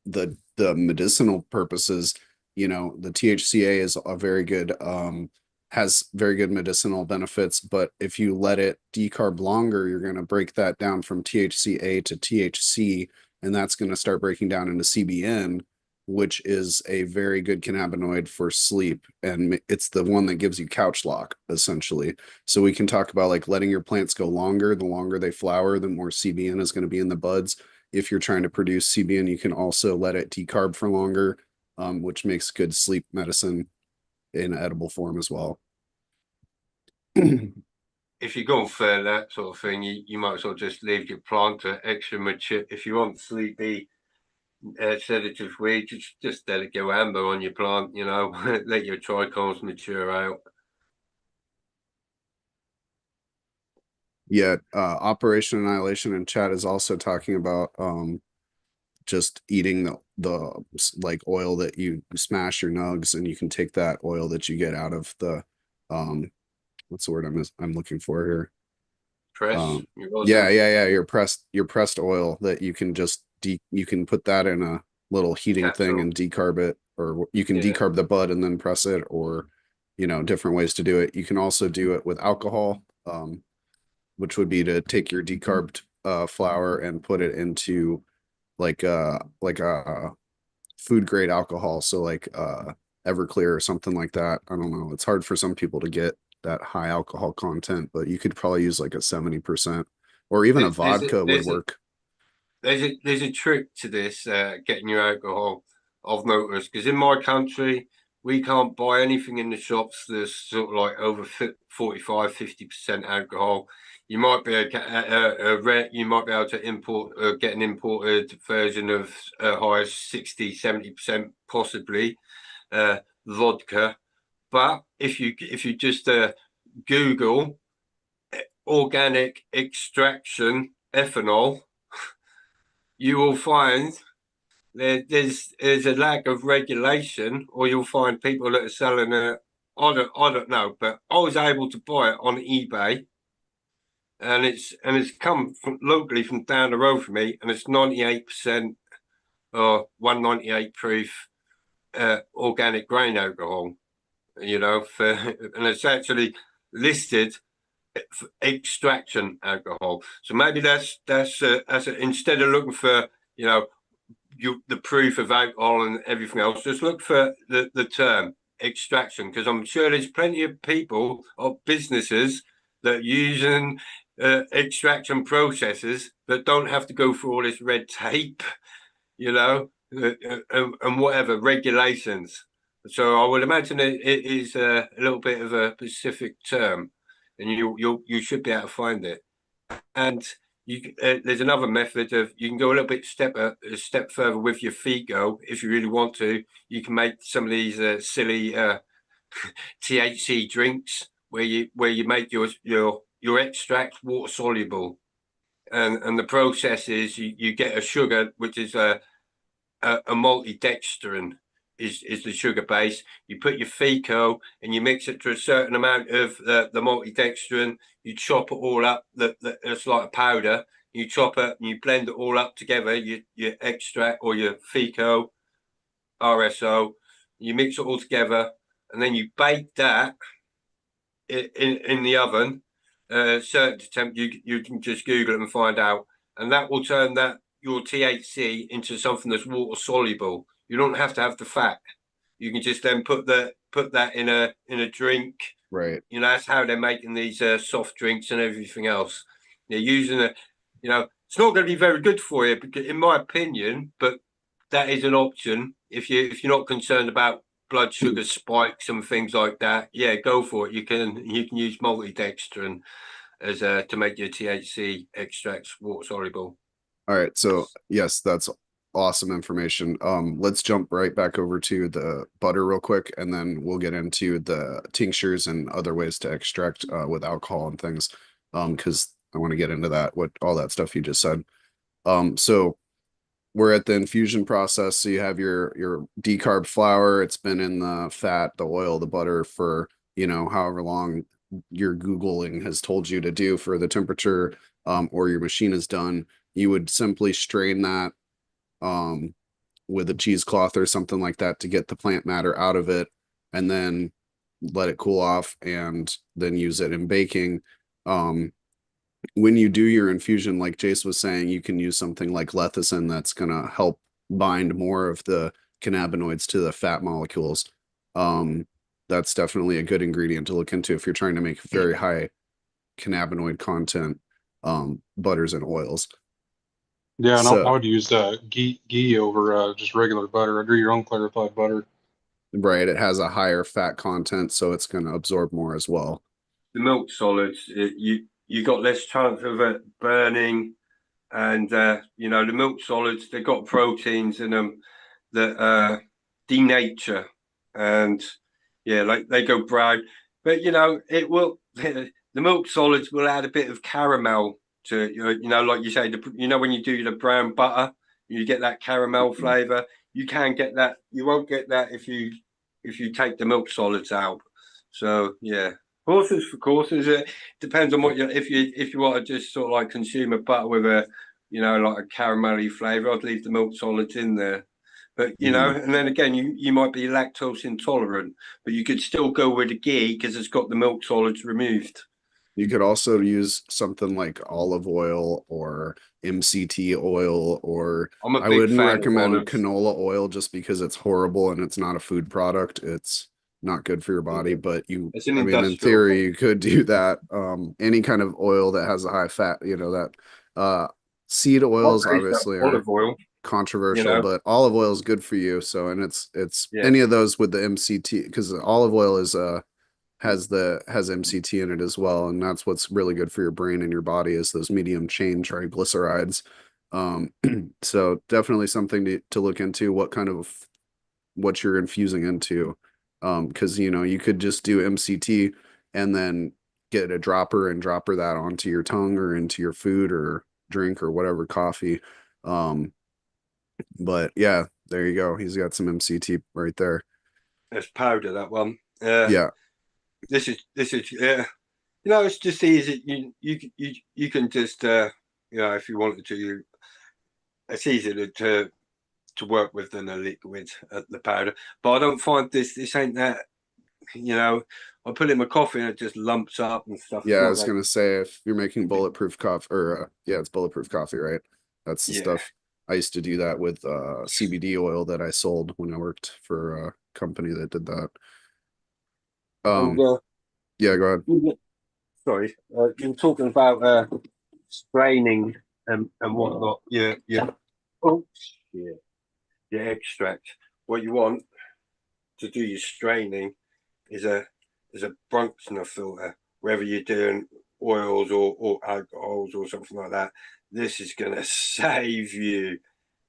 the medicinal purposes, the THCA is a very good has very good medicinal benefits, but if you let it decarb longer, you're going to break that down from THCA to THC, and that's going to start breaking down into CBN, which is a very good cannabinoid for sleep, and it's the one that gives you couch lock essentially. So we can talk about like letting your plants go longer. The longer they flower, the more CBN is going to be in the buds. If you're trying to produce CBN, you can also let it decarb for longer, which makes good sleep medicine in edible form as well. If you're going for that sort of thing, you might as well just leave your plant to extra mature. If you want sleepy sedative weed, just let it go amber on your plant. Let your trichomes mature out. Yeah, Operation Annihilation in chat is also talking about just eating the like oil that you smash your nugs, and you can take that oil that you get out of the what's the word I'm looking for here? Press your Yeah, your pressed oil that you can just you can put that in a little heating thing capsule. and decarb it, or you can Yeah, decarb the bud and then press it, or different ways to do it. You can also do it with alcohol, which would be to take your decarbed flour and put it into like a food grade alcohol, so like Everclear or something like that. I don't know. It's hard for some people to get that high alcohol content, but you could probably use like a 70%, or even a there's a vodka would there's a work. there's a trick to this getting your alcohol. I've noticed, because in my country, we can't buy anything in the shops that's sort of like over 45, 50% alcohol. You might be you might be able to import get an imported version of high as 60, 70% possibly vodka. But if you just Google organic extraction ethanol, you will find there's a lack of regulation, or you'll find people that are selling it. I don't know, but I was able to buy it on eBay, and it's come from locally from down the road from me, and it's 98% or 198 proof organic grain alcohol. And it's actually listed for extraction alcohol. So maybe instead of looking for the proof of alcohol and everything else, just look for the term extraction, because I'm sure there's plenty of people or businesses that are using extraction processes that don't have to go through all this red tape, and whatever regulations. So I would imagine it is a little bit of a specific term, and you should be able to find it. And there's another method of you can go a step further with your Figo if you really want to. You can make some of these silly THC drinks where you make your extract water soluble, and the process is you get a sugar which is a maltodextrin is the sugar base. You put your FICO and you mix it to a certain amount of the maltodextrin. You chop it all up. It's like a powder. You chop it and you blend it all up together. Your extract or your FICO, RSO. You mix it all together, and then you bake that in the oven. Certain temp. You can just Google it and find out, and that will turn your THC into something that's water soluble. You don't have to have the fat. You can just then put that in a drink. Right. That's how they're making these soft drinks and everything else. They're using it's not going to be very good for you, because, in my opinion, but that is an option if you're not concerned about blood sugar spikes and things like that. Yeah, go for it. You can use maltodextrin as to make your THC extracts water soluble. All right. So yes, that's awesome information. Let's jump right back over to the butter real quick, and then we'll get into the tinctures and other ways to extract with alcohol and things. Because I want to get into that, all that stuff you just said. So we're at the infusion process. So you have your decarb flour. It's been in the fat, the oil, the butter for, however long your Googling has told you to do for the temperature, or your machine is done. You would simply strain that with a cheesecloth or something like that to get the plant matter out of it, and then let it cool off, and then use it in baking. When you do your infusion, like Jace was saying, you can use something like lecithin that's going to help bind more of the cannabinoids to the fat molecules. That's definitely a good ingredient to look into if you're trying to make very high cannabinoid content butters and oils. Yeah, and I would use ghee over just regular butter. Or do your own clarified butter. Right, it has a higher fat content, so it's going to absorb more as well. The milk solids, you got less chance of it burning, and the milk solids, they've got proteins in them that denature, and like they go brown. But it will the milk solids will add a bit of caramel to like you say, when you do the brown butter, you get that caramel flavor. You can get that. You won't get that if you take the milk solids out. So yeah. Horses for courses. It depends on what if you want to just sort of like consume a butter with a like a caramelly flavor, I'd leave the milk solids in there. But and then again, you might be lactose intolerant, but you could still go with the ghee because it's got the milk solids removed. You could also use something like olive oil or MCT oil, or I wouldn't recommend canola oil just because it's horrible and it's not a food product. It's not good for your body, but in theory, you could do that. Any kind of oil that has a high fat, that seed oils obviously olive oil. controversial, know, but olive oil is good for you. So, and it's yeah. any of those with the MCT, because olive oil is has MCT in it as well, and that's what's really good for your brain and your body is those medium chain triglycerides. Um, so definitely something to look into what you're infusing into. Because you could just do MCT and then get a dropper and dropper that onto your tongue or into your food or drink or whatever coffee. Um, but yeah, there you go. He's got some MCT right there. It's powder, that one. Yeah. This is it's just easy. You can just if you wanted to, it's easier to work with than a liquid, the powder. But I don't find this ain't that. I put it in my coffee and it just lumps up and stuff. Yeah, It's I not was that. gonna say if you're making bulletproof coffee or yeah, it's bulletproof coffee, right? That's the Yeah. stuff. I used to do that with CBD oil that I sold when I worked for a company that did that. And Yeah, go ahead. sorry, you were talking about straining and whatnot. Yeah. Oh, yeah. Your extract. What you want to do your straining is a Brunkner filter, whether you're doing oils or alcohols or something like that. This is going to save you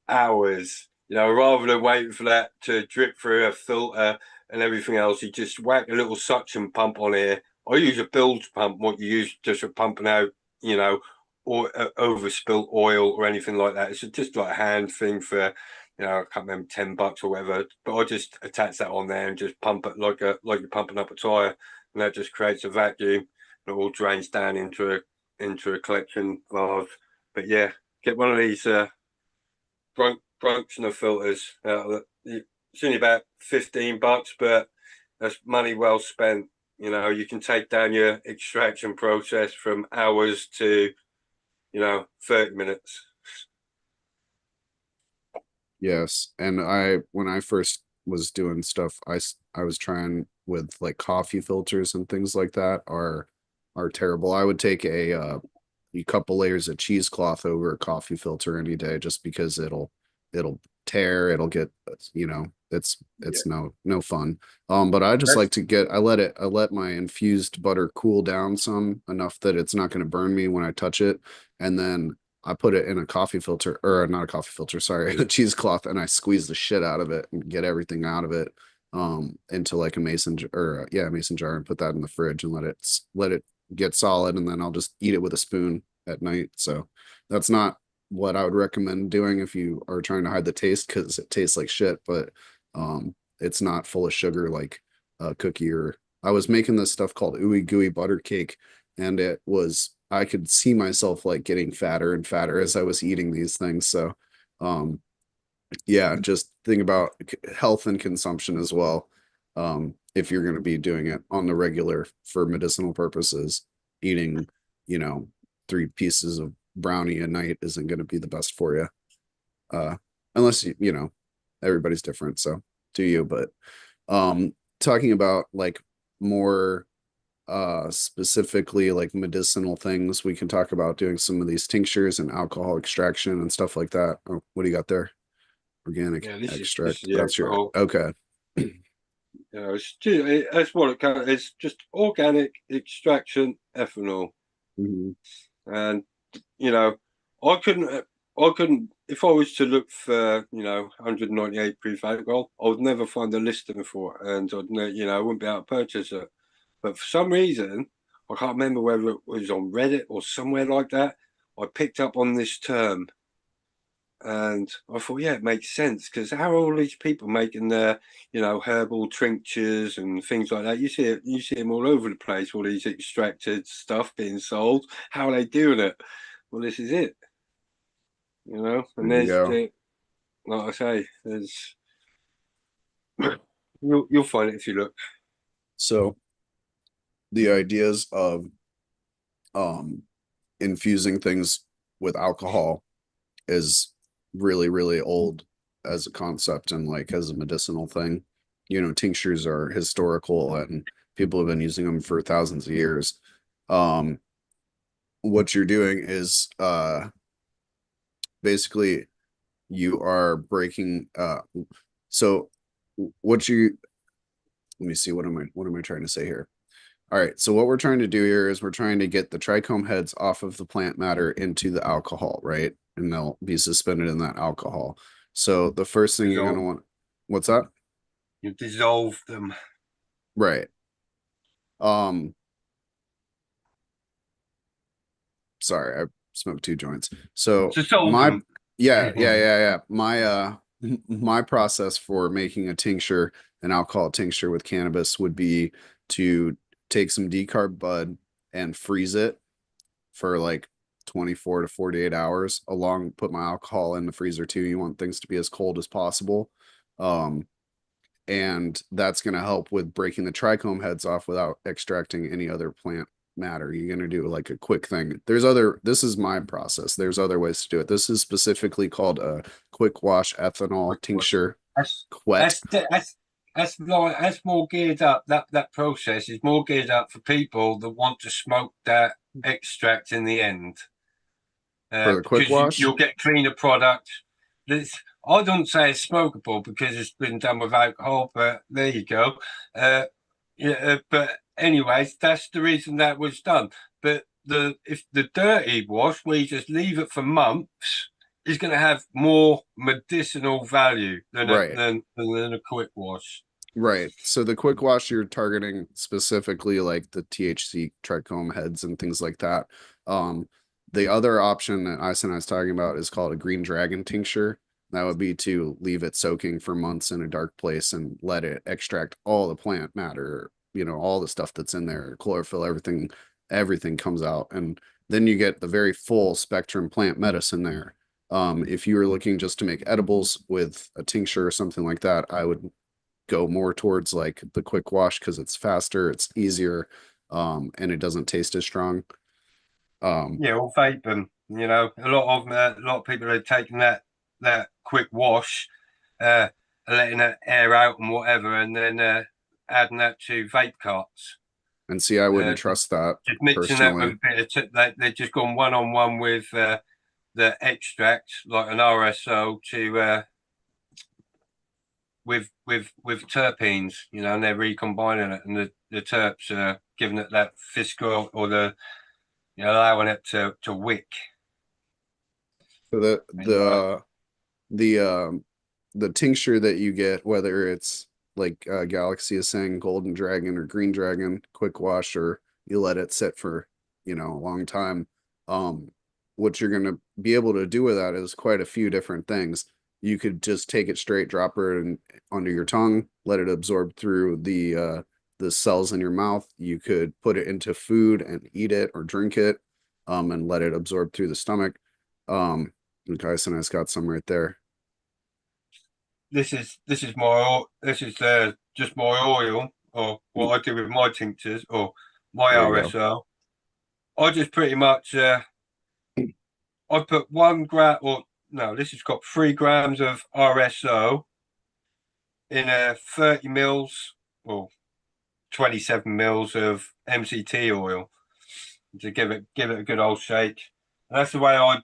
hours. Rather than waiting for that to drip through a filter and everything else, you just whack a little suction pump on here. I use a bilge pump, what you use just for pumping out, or overspilt oil or anything like that. It's just like a hand thing for, I can't remember, $10 or whatever. But I just attach that on there and just pump it like you're pumping up a tire, and that just creates a vacuum. And it all drains down into a collection valve. But yeah, get one of these Brunkner filters. It's only about $15, but that's money well spent. You can take down your extraction process from hours to 30 minutes. Yes, and when I first was doing stuff, I was trying with like coffee filters and things like that are terrible. I would take a couple layers of cheesecloth over a coffee filter any day just because it'll tear, it'll get it's Yeah, no fun. But I just that's like to I let my infused butter cool down some enough that it's not going to burn me when I touch it, and then I put it in a coffee filter or not a coffee filter, sorry, a cheesecloth, and I squeeze the shit out of it and get everything out of it into like a a mason jar and put that in the fridge and let it get solid, and then I'll just eat it with a spoon at night. So that's not what I would recommend doing if you are trying to hide the taste because it tastes like shit, but it's not full of sugar like a cookie. Or I was making this stuff called ooey gooey butter cake, and I could see myself like getting fatter and fatter as I was eating these things. So um yeah, just think about health and consumption as well. If you're going to be doing it on the regular for medicinal purposes, eating, you know, 3 pieces of brownie a night isn't going to be the best for you. Uh, unless everybody's different. So do you, but talking about like more specifically like medicinal things, we can talk about doing some of these tinctures and alcohol extraction and stuff like that. Oh, what do you got there? Organic yeah. This is extract. the That's your alcohol. okay. That's what it kind of. It's just organic extraction ethanol, Mhm. and you know, I couldn't. If I was to look for 198 proof alcohol, I would never find a listing for it, and I wouldn't be able to purchase it. But for some reason, I can't remember whether it was on Reddit or somewhere like that. I picked up on this term, and I thought, yeah, it makes sense because how are all these people making their, herbal tinctures and things like that? You see them all over the place. All these extracted stuff being sold. How are they doing it? Well, this is it, There And you there's go. like I say, there's you'll find it if you look. So the ideas of um infusing things with alcohol is really, really old as a concept and like as a medicinal thing. Tinctures are historical and people have been using them for thousands of years. Um, what you're doing is basically you are breaking so what you let me see, what am I trying to say here? All right, so what we're trying to do here is we're trying to get the trichome heads off of the plant matter into the alcohol, right? And they'll be suspended in that alcohol. So the first thing you're gonna want, what's that? You dissolve them. Right. Sorry, I smoked two joints. So Dissolve my them. yeah. My my process for making a tincture, an alcohol tincture with cannabis would be to take some decarb bud and freeze it for like 24 to 48 hours along, put my alcohol in the freezer too. You want things to be as cold as possible. And that's going to help with breaking the trichome heads off without extracting any other plant matter. You're going to do like a quick thing. This is my process. There's other ways to do it. This is specifically called a quick wash ethanol tincture. That's Quet. that's more geared up. That process is more geared up for people that want to smoke that extract in the end. For the quick Because wash? you'll get cleaner product. I don't say it's smokable because it's been done with alcohol, but there you go. But anyways, that's the reason that was done. But if the dirty wash, where you just leave it for months, is going to have more medicinal value than Right. than a quick wash. Right. So the quick wash, you're targeting specifically like the THC trichome heads and things like that. The other option that I was talking about is called a green dragon tincture. That would be to leave it soaking for months in a dark place and let it extract all the plant matter, all the stuff that's in there, chlorophyll, everything comes out. And then you get the very full spectrum plant medicine there. If you were looking just to make edibles with a tincture or something like that, I would go more towards like the quick wash because it's faster, it's easier, and it doesn't taste as strong. Yeah, or vape them. A lot of people are taking that quick wash, letting it air out and whatever, and then adding that to vape carts. And see, I wouldn't trust that Just mixing that with personally. a bit of they've just gone one on one with the extract, like an RSO, to with terpenes, and they're recombining it, and the terps are giving it that fiscal or allowing it to wick. So the tincture that you get, whether it's like Galaxy is saying golden dragon or green dragon quick wash, or you let it sit for a long time, what you're going to be able to do with that is quite a few different things. You could just take it straight, drop it under your tongue, let it absorb through the cells in your mouth. You could put it into food and eat it or drink it, and let it absorb through the stomach. Okay, so I've got some right there. This is just my oil, or what I do with my tinctures or my RSO. I just pretty much I put 1 gram, or no, this has got 3 grams of RSO in a 30 mils or 27 mils of MCT oil to give it a good old shake. And that's the way I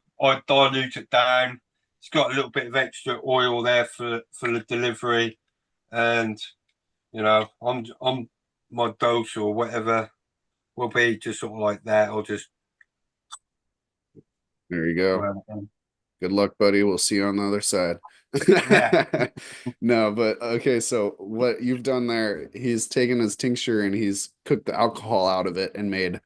dilute it down. It's got a little bit of extra oil there for the delivery, and on my dose or whatever will be just sort of like that. I'll just There you go. Good luck, buddy. We'll see you on the other side. Yeah. No, but okay, so what you've done there, he's taken his tincture and he's cooked the alcohol out of it and made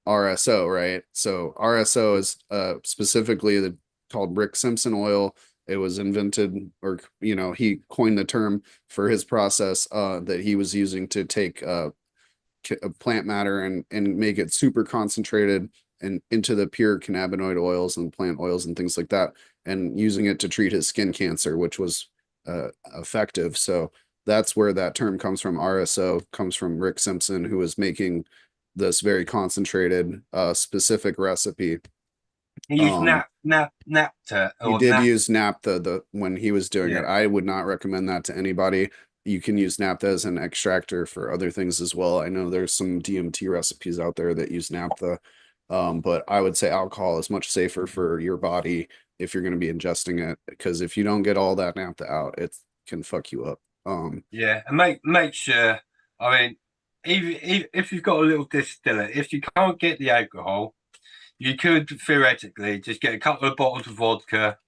RSO, right? So RSO is specifically called Rick Simpson oil. It was invented, or he coined the term for his process that he was using to take plant matter and make it super concentrated and into the pure cannabinoid oils and plant oils and things like that, and using it to treat his skin cancer, which was effective. So that's where that term comes from. RSO comes from Rick Simpson, who was making this very concentrated, specific recipe. He used naphtha. He did use naphtha when he was doing it. I would not recommend that to anybody. You can use naphtha as an extractor for other things as well. I know there's some DMT recipes out there that use naphtha, but I would say alcohol is much safer for your body if you're going to be ingesting it, because if you don't get all that naphtha out, it can fuck you up. Yeah, and make sure. I mean, even if you've got a little distiller, if you can't get the alcohol, you could theoretically just get a couple of bottles of vodka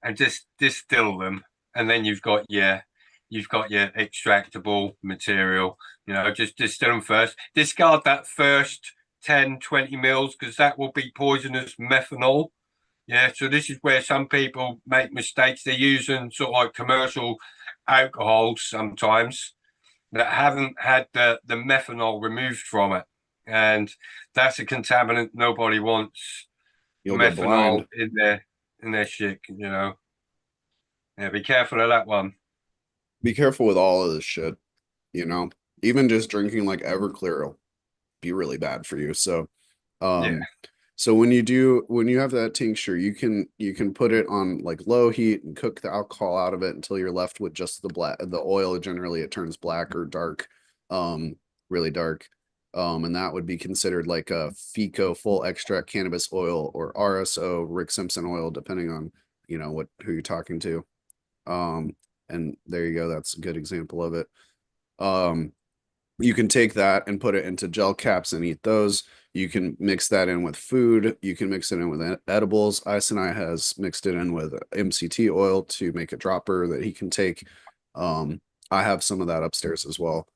and just distill them, and then you've got your extractable material. You know, just distill them first. Discard that first 10, 20 mils because that will be poisonous methanol. Yeah, so this is where some people make mistakes. They're using sort of like commercial alcohols sometimes that haven't had the methanol removed from it. And that's a contaminant nobody wants You'll get methanol blind. in their shit, you know. Yeah, be careful of that one. Be careful with all of this shit, you know. Even just drinking like Everclear will be really bad for you. So, Yeah. so when you have that tincture, you can put it on like low heat and cook the alcohol out of it until you're left with just the oil. Generally, it turns black or dark, really dark. And that would be considered like a FICO full extract cannabis oil or RSO Rick Simpson oil, depending on who you're talking to. And there you go. That's a good example of it. Um, you can take that and put it into gel caps and eat those. You can mix that in with food. You can mix it in with edibles. Isanai has mixed it in with MCT oil to make a dropper that he can take. I have some of that upstairs as well.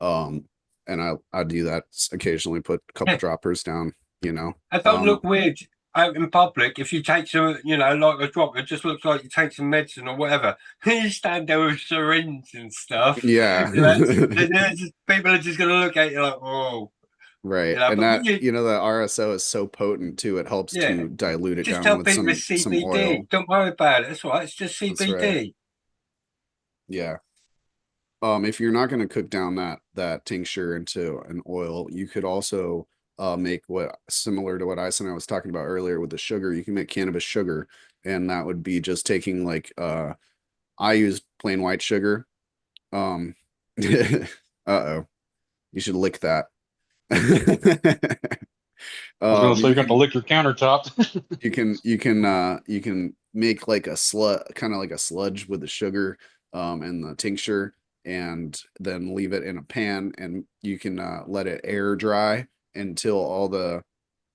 And I do that occasionally, put a couple droppers down, you know. I don't look weird out in public if you take some, like a drop. It just looks like you take some medicine or whatever. You stand there with syringe and stuff. Yeah. People are just going to look at you like, oh. Right. And But that, the RSO is so potent too. It helps yeah, to dilute it just down tell with people it's some oil. CBD. Don't worry about it. That's right. It's just That's right. CBD. Yeah. If you're not going to cook down that tincture into an oil, you could also make what similar to what I was talking about earlier with the sugar. You can make cannabis sugar, and that would be just taking like I use plain white sugar. Uh-oh. You should lick that. I was gonna say you got to can lick your countertop. you can make like a kind of like a sludge with the sugar and the tincture, and then leave it in a pan, and you can let it air dry until all the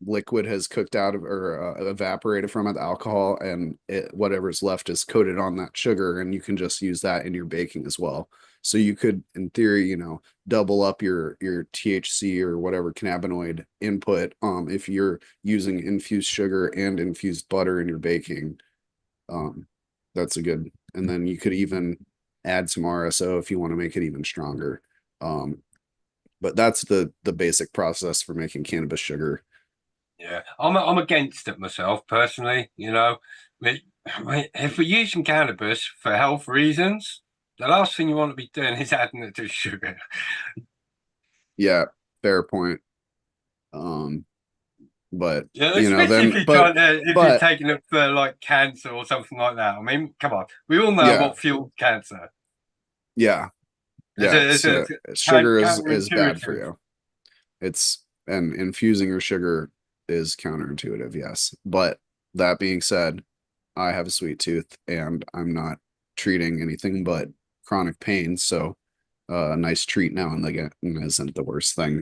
liquid has cooked out of or evaporated from it, the alcohol, and whatever's left is coated on that sugar, and you can just use that in your baking as well. So you could, in theory, double up your THC or whatever cannabinoid input if you're using infused sugar and infused butter in your baking. That's a good, and then you could even add some RSO if you want to make it even stronger. But that's the basic process for making cannabis sugar. Yeah, I'm against it myself personally. If we're using cannabis for health reasons, the last thing you want to be doing is adding it to sugar. Yeah, fair point. But Yeah, especially if if you're taking it for like cancer or something like that. I mean, come on, we all know what fuels cancer. Yeah, sugar is bad for you. And infusing your sugar is counterintuitive, yes. But that being said, I have a sweet tooth and I'm not treating anything but chronic pain, so a nice treat now and again isn't the worst thing.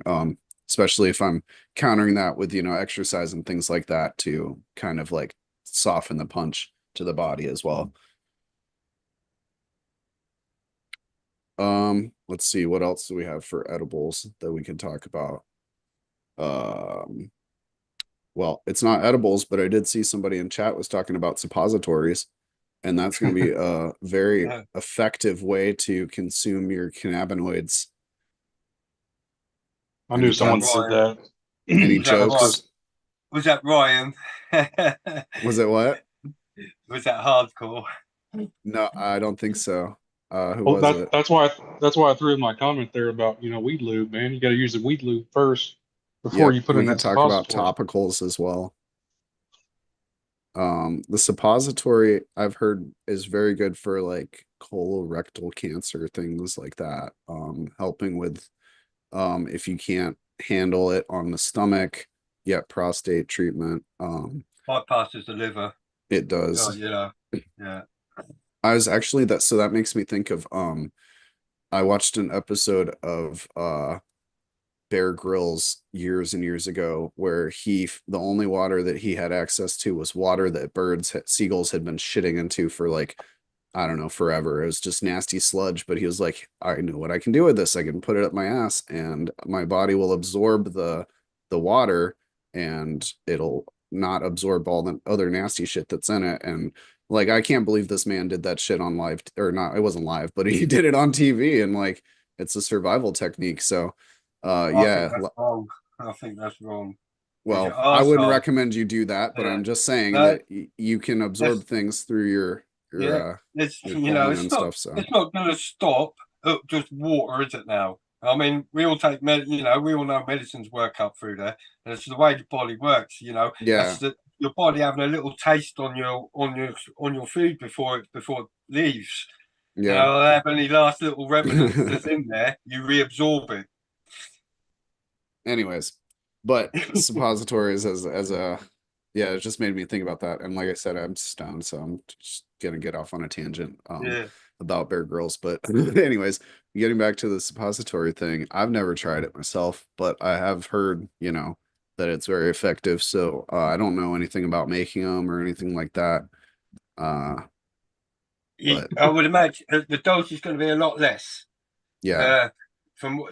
Especially if I'm countering that with exercise and things like that to kind of like soften the punch to the body as well. Let's see, what else do we have for edibles that we can talk about? Well, it's not edibles, but I did see somebody in chat was talking about suppositories, and that's going to be a very effective way to consume your cannabinoids. I knew someone said that. Any jokes? Was that Ryan? Was it what? Was that hardcore? No, I don't think so. Who was it? That's why I threw in my comment there about weed lube, man. You got to use the weed lube first before you put in that suppository. We can talk about topicals as well. The suppository I've heard is very good for like colorectal cancer, things like that. Helping with if you can't handle it on the stomach, prostate treatment. Bypasses the liver. It Oh, does. yeah. Yeah. I was actually so that makes me think of I watched an episode of Bear Grylls years and years ago where the only water that he had access to was water that seagulls had been shitting into for like I don't know, forever. It was just nasty sludge, but he was like, I know what I can do with this. I can put it up my ass and my body will absorb the water and it'll not absorb all the other nasty shit that's in it. And like I can't believe this man did that shit on live or not, it wasn't live, but he did it on TV and like it's a survival technique. So I think yeah, that's wrong. I think that's wrong. Because your well, I wouldn't arsehole, recommend you do that, but yeah, I'm just saying no, that you can absorb that's, things through yeah, your colon and stuff. So it's not going to stop at just water, is it now? I mean, we all take we all know medicines work up through there. And it's the way the body works, That's yeah, your body having a little taste on your food before it leaves. yeah. Have any last little remnants that's in there, you reabsorb Anyways, but it. suppositories as a yeah, it just made me think about that. And like I said, I'm stoned, so I'm just gonna get off on a tangent Yeah. about Bear Grylls. But anyways, getting back to the suppository thing, I've never tried it myself, but I have heard, that it's very effective. So I don't know anything about making them or anything like that. Uh, but I would imagine the dose is going to be a lot less. yeah, Uh, from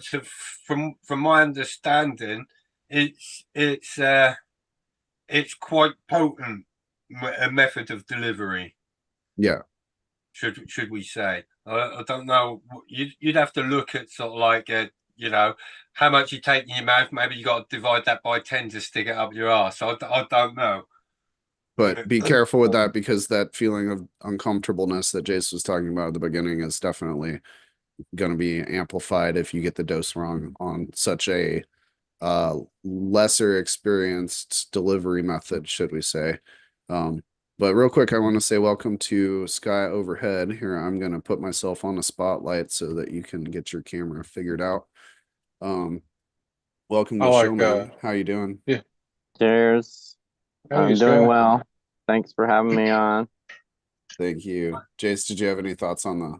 my understanding, it's quite potent a method of delivery. yeah. Should we say? I don't know. You'd have to look at sort of like how much you take in your mouth. Maybe you got to divide that by 10 to stick it up your ass. I don't know. But be careful with that because that feeling of uncomfortableness that Jace was talking about at the beginning is definitely going to be amplified if you get the dose wrong on such a lesser experienced delivery method, should we say. Um, but real quick, I want to say welcome to Sky Overhead. Here, I'm going to put myself on the spotlight so that you can get your camera figured out. Um, welcome to I the show, like, man. How you doing? yeah. Cheers. Hey, I'm doing Sky. well. Thanks for having me on. Thank you. Jace, did you have any thoughts on the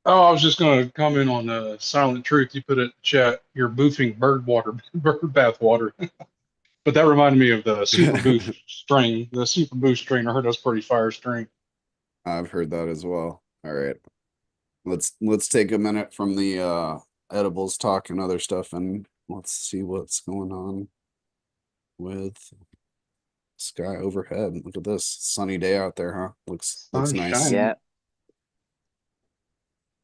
Oh, I was just going to comment on the silent truth you put in the chat. You're boofing bird bath water. But that reminded me of the Super Boost strain. The Super Boost strain, I heard that's pretty fire strain. I've heard that as well. All right. Let's take a minute from the edibles talk and other stuff and let's see what's going on with Sky Overhead. Look at this. Sunny day out there, huh? Looks Sun's nice. shining. Yeah.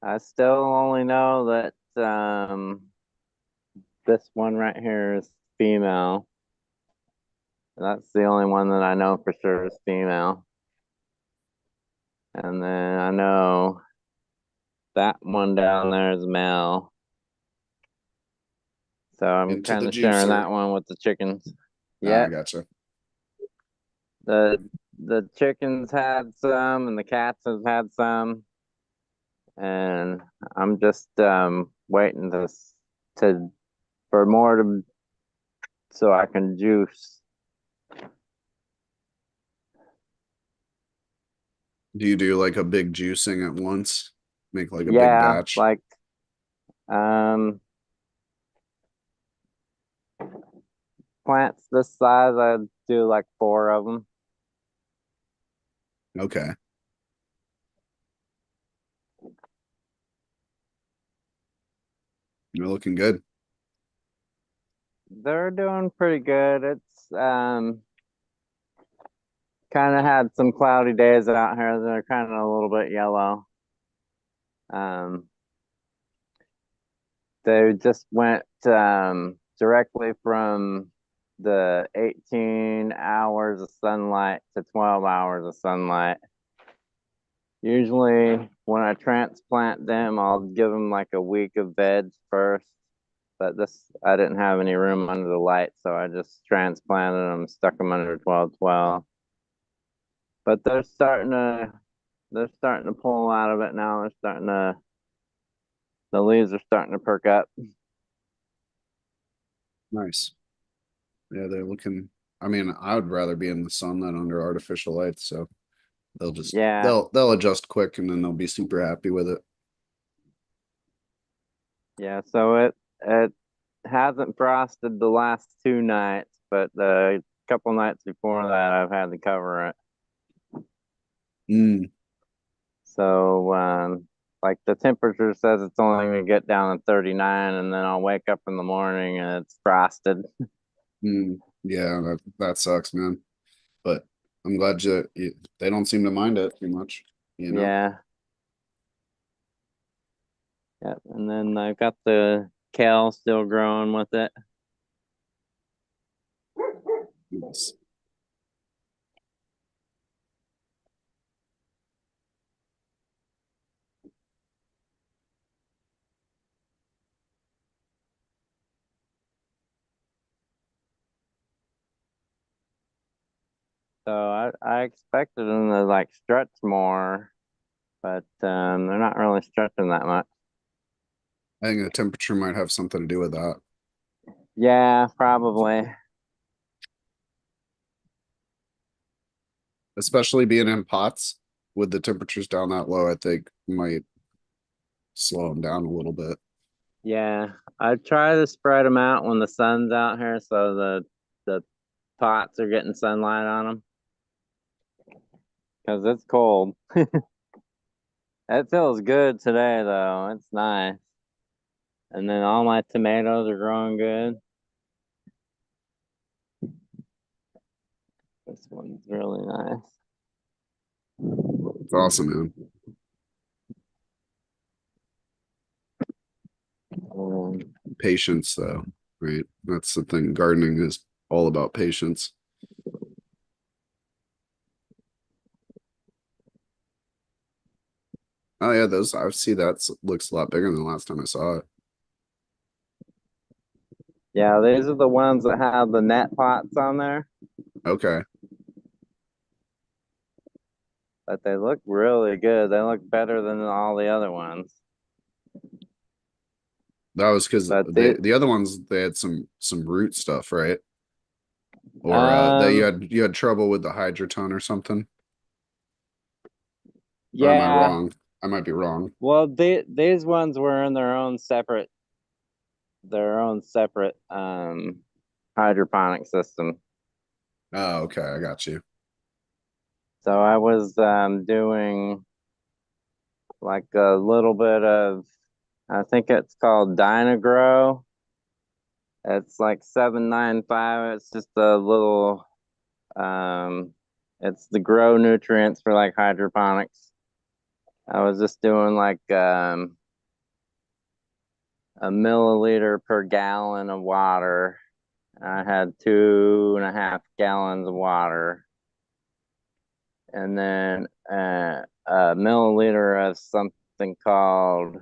I still only know that this one right here is female. That's the only one that I know for sure is female. And then I know that one down there is male. So I'm Into the kind of sharing juicer. that one with the chickens. I Yeah. gotcha. The chickens had some and the cats have had some. And I'm just waiting to for more to so I can juice. Do you do like a big juicing at once? Make like a big Yeah, batch? like um plants this size, I'd do like 4 of them. Okay. You're looking good. They're doing pretty good. It's kind of had some cloudy days out here. They're kind of a little bit yellow. Um, they just went directly from the 18 hours of sunlight to 12 hours of sunlight. Usually when I transplant them, I'll give them like a week of veg first. But I didn't have any room under the light, so I just transplanted them, stuck them under 1212. But they're starting to pull out of it now. The leaves are starting to perk up. Nice. Yeah, they're looking. I mean, I would rather be in the sun than under artificial lights, so they'll just Yeah. they'll adjust quick and then they'll be super happy with it. Yeah, so it hasn't frosted the last 2 nights, but the couple nights before that I've had to cover it. Mm, So like the temperature says it's only gonna get down to 39, and then I'll wake up in the morning and it's frosted. yeah, that sucks, man. But I'm glad they don't seem to mind it too much, you know. Yeah. Yeah, and then I've got the kale still growing with it. Yes. So I expected them to like stretch more, but they're not really stretching that much. I think the temperature might have something to do with that. Yeah, probably. Especially being in pots with the temperatures down that low, I think might slow them down a little bit. Yeah, I try to spread them out when the sun's out here, so the pots are getting sunlight on them because it's cold. It feels good today though. It's nice. And then all my tomatoes are growing good. This one's really nice. It's awesome, man. Patience, though, right? That's the thing. Gardening is all about patience. Oh yeah, those I see that looks a lot bigger than the last time I saw it. Yeah, these are the ones that have the net pots on there, Okay, but they look really good. They look better than all the other ones. that was because But the other ones they had some root stuff, right? Or that um, you had trouble with the hydroton or something. Or am I yeah. wrong? I might be wrong. Well, these ones were in their own separate hydroponic system. Oh, okay, I got you. So I was doing like a little bit of, I think it's called Dynagrow. It's like 795. It's just a little um it's the grow nutrients for like hydroponics. I was just doing like a milliliter per gallon of water. I had 2.5 gallons of water, and then a milliliter of something called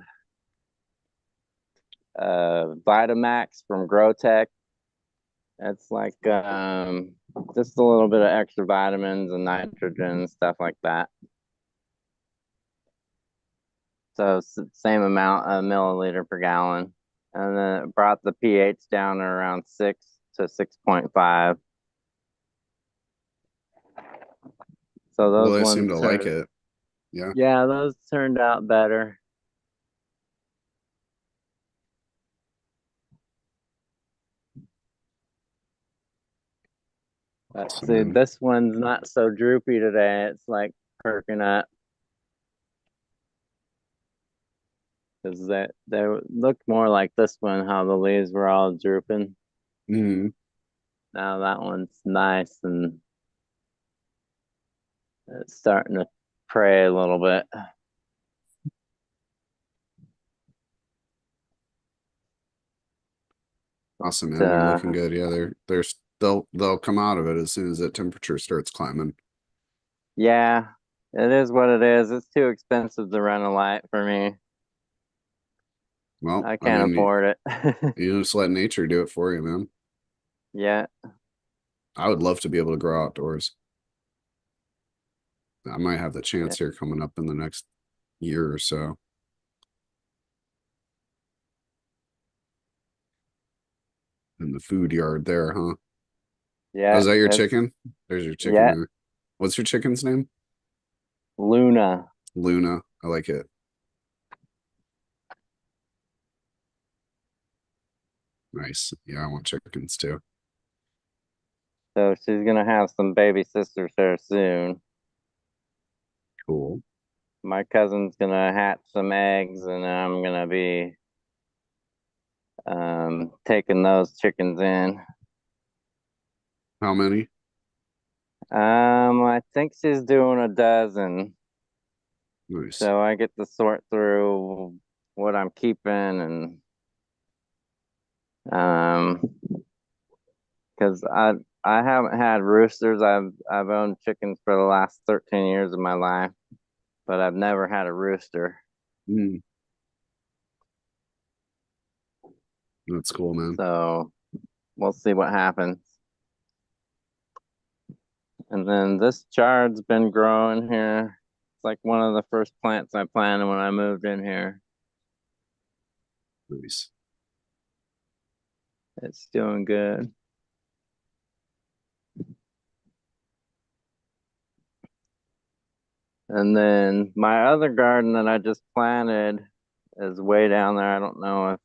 Vitamax from GrowTech. It's like just a little bit of extra vitamins and nitrogen and stuff like that. So same amount, a milliliter per gallon, and then it brought the pH down to around 6 to 6.5. So Well, those they seem ones to like turned, it. Yeah, yeah, those turned out better. But so, see, man. this one's not so droopy today. It's like perking up because they looked more like this one, how the leaves were all drooping. Mhm. Now that one's nice and it's starting to pray a little bit. Awesome, man. They're looking Uh, good. Yeah, they'll come out of it as soon as that temperature starts climbing. yeah, it is what it is. It's too expensive to run a light for me. Well, I I can't mean, afford it. you just let nature do it for you, man. Yeah, I would love to be able to grow outdoors. I might have the yeah. chance here coming up in the next year or so. In the food yard there, huh? Yeah, Oh, is that your it's chicken? There's your chicken yeah, there. What's your chicken's name? Luna. Luna. I like it. Nice. Yeah, I want chickens too. So she's gonna have some baby sisters here soon. Cool. My cousin's gonna hatch some eggs, and I'm gonna be taking those chickens in. How many? I think she's doing a dozen, Nice. so I get to sort through what I'm keeping and because I haven't had roosters. I've owned chickens for the last 13 years of my life, but I've never had a rooster. Mm, that's cool, man. So we'll see what happens. And then this chard's been growing here. It's like one of the first plants I planted when I moved in here. Nice. It's doing good. And then my other garden that I just planted is way down there. I don't know if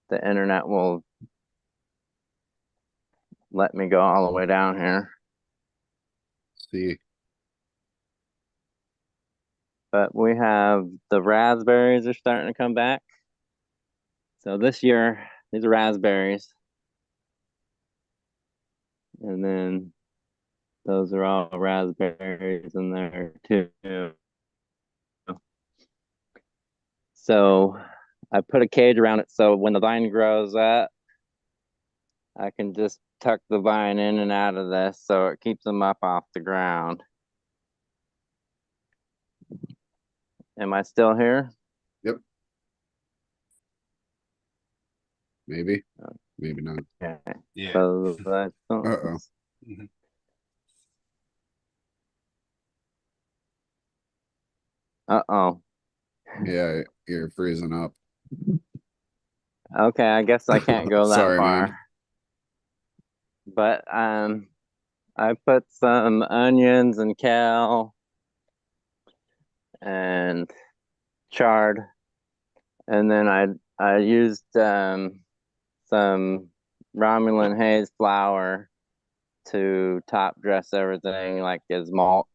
the internet will let me go all the way down here. See. But we have the raspberries are starting to come back. So this year, these are raspberries. And then those are all raspberries in there too. So I put a cage around it so when the vine grows up, I can just tuck the vine in and out of this so it keeps them up off the ground. Am I still here? Yep. Maybe. Maybe not. Okay. Yeah. So that's Uh-oh. uh-oh. Yeah, you're freezing up. Okay, I guess I can't go that Sorry, far. man. But I put some onions and kale and chard, and then I used some Romulan haze flour to top dress everything like as mulch.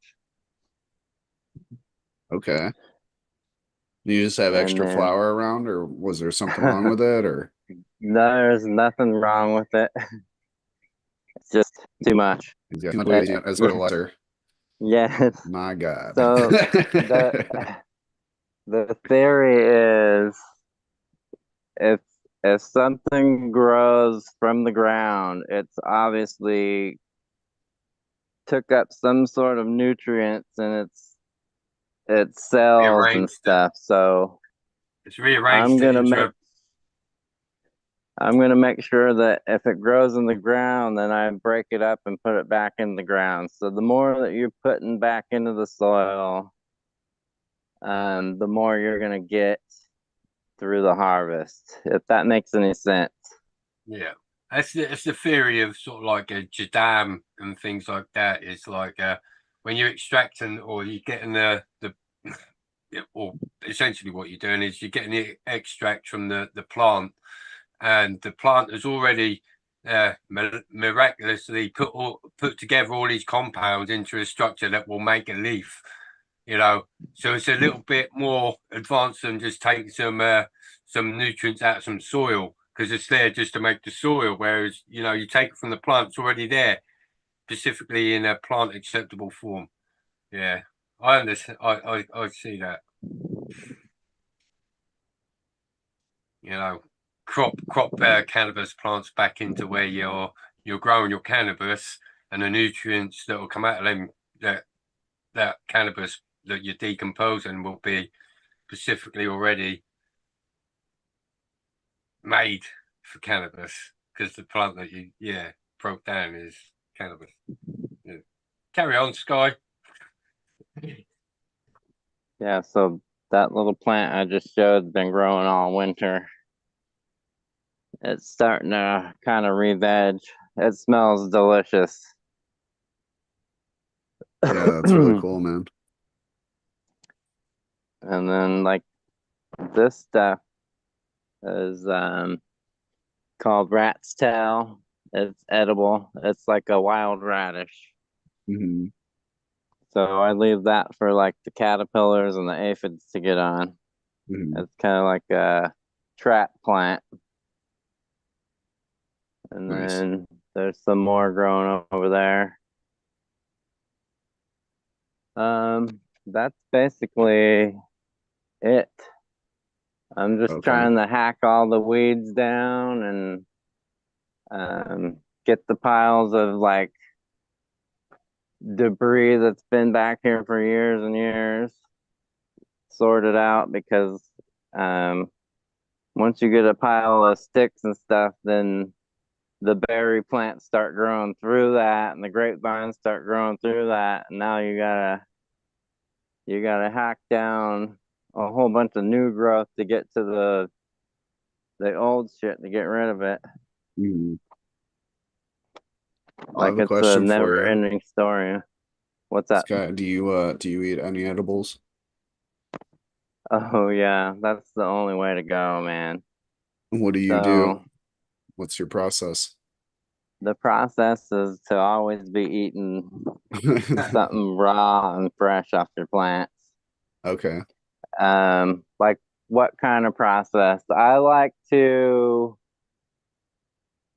Okay. Do you just have And extra then flour around, or was there something wrong with it, or? there's nothing wrong with it. It's just too much. He's got too much But as fertilizer. yes. My God. So the theory is if if something grows from the ground, it's obviously took up some sort of nutrients in its cells and Rearranged it. stuff. So It's rearranged it into a I'm gonna make sure that if it grows in the ground, then I break it up and put it back in the ground. So the more that you're putting back into the soil, the more you're gonna get through the harvest. If that makes any sense. yeah. It's the theory of sort of like a jadam and things like that. It's like when you're extracting or you're getting the or essentially what you're doing is you're getting the extract from the plant, and the plant has already miraculously put together all these compounds into a structure that will make a leaf. So it's a little bit more advanced than just taking some nutrients out of some soil, because it's there just to make the soil. Whereas you take it from the plant, it's already there, specifically in a plant acceptable form. Yeah, I understand. I see that. You know, crop cannabis plants back into where you're growing your cannabis, and the nutrients that will come out of them, that cannabis that you're decomposing, will be specifically already made for cannabis, because the plant that you broke down is cannabis. Yeah. Carry on, Sky. Yeah, so that little plant I just showed has been growing all winter. It's starting to kind of re-veg. It smells delicious. Yeah, that's really cool, man. And then like this stuff is called rat's tail. It's edible. It's like a wild radish. Hmm. So I leave that for like the caterpillars and the aphids to get on. Hmm. It's kind of like a trap plant. And Nice. then there's some more growing over there. That's basically it. I'm just Okay. trying to hack all the weeds down and get the piles of like debris that's been back here for years and years sorted out because um, once you get a pile of sticks and stuff, then the berry plants start growing through that and the grapevines start growing through that. And now you gotta hack down a whole bunch of new growth to get to the old shit to get rid of it. Mhm. I Like have a it's a question for never you. ending story. What's that? Scott, do you eat any edibles? Oh yeah, that's the only way to go, man. What do you do? So What's your process? the process is to always be eating something raw and fresh off your plants. Okay. Like what kind of process? I like to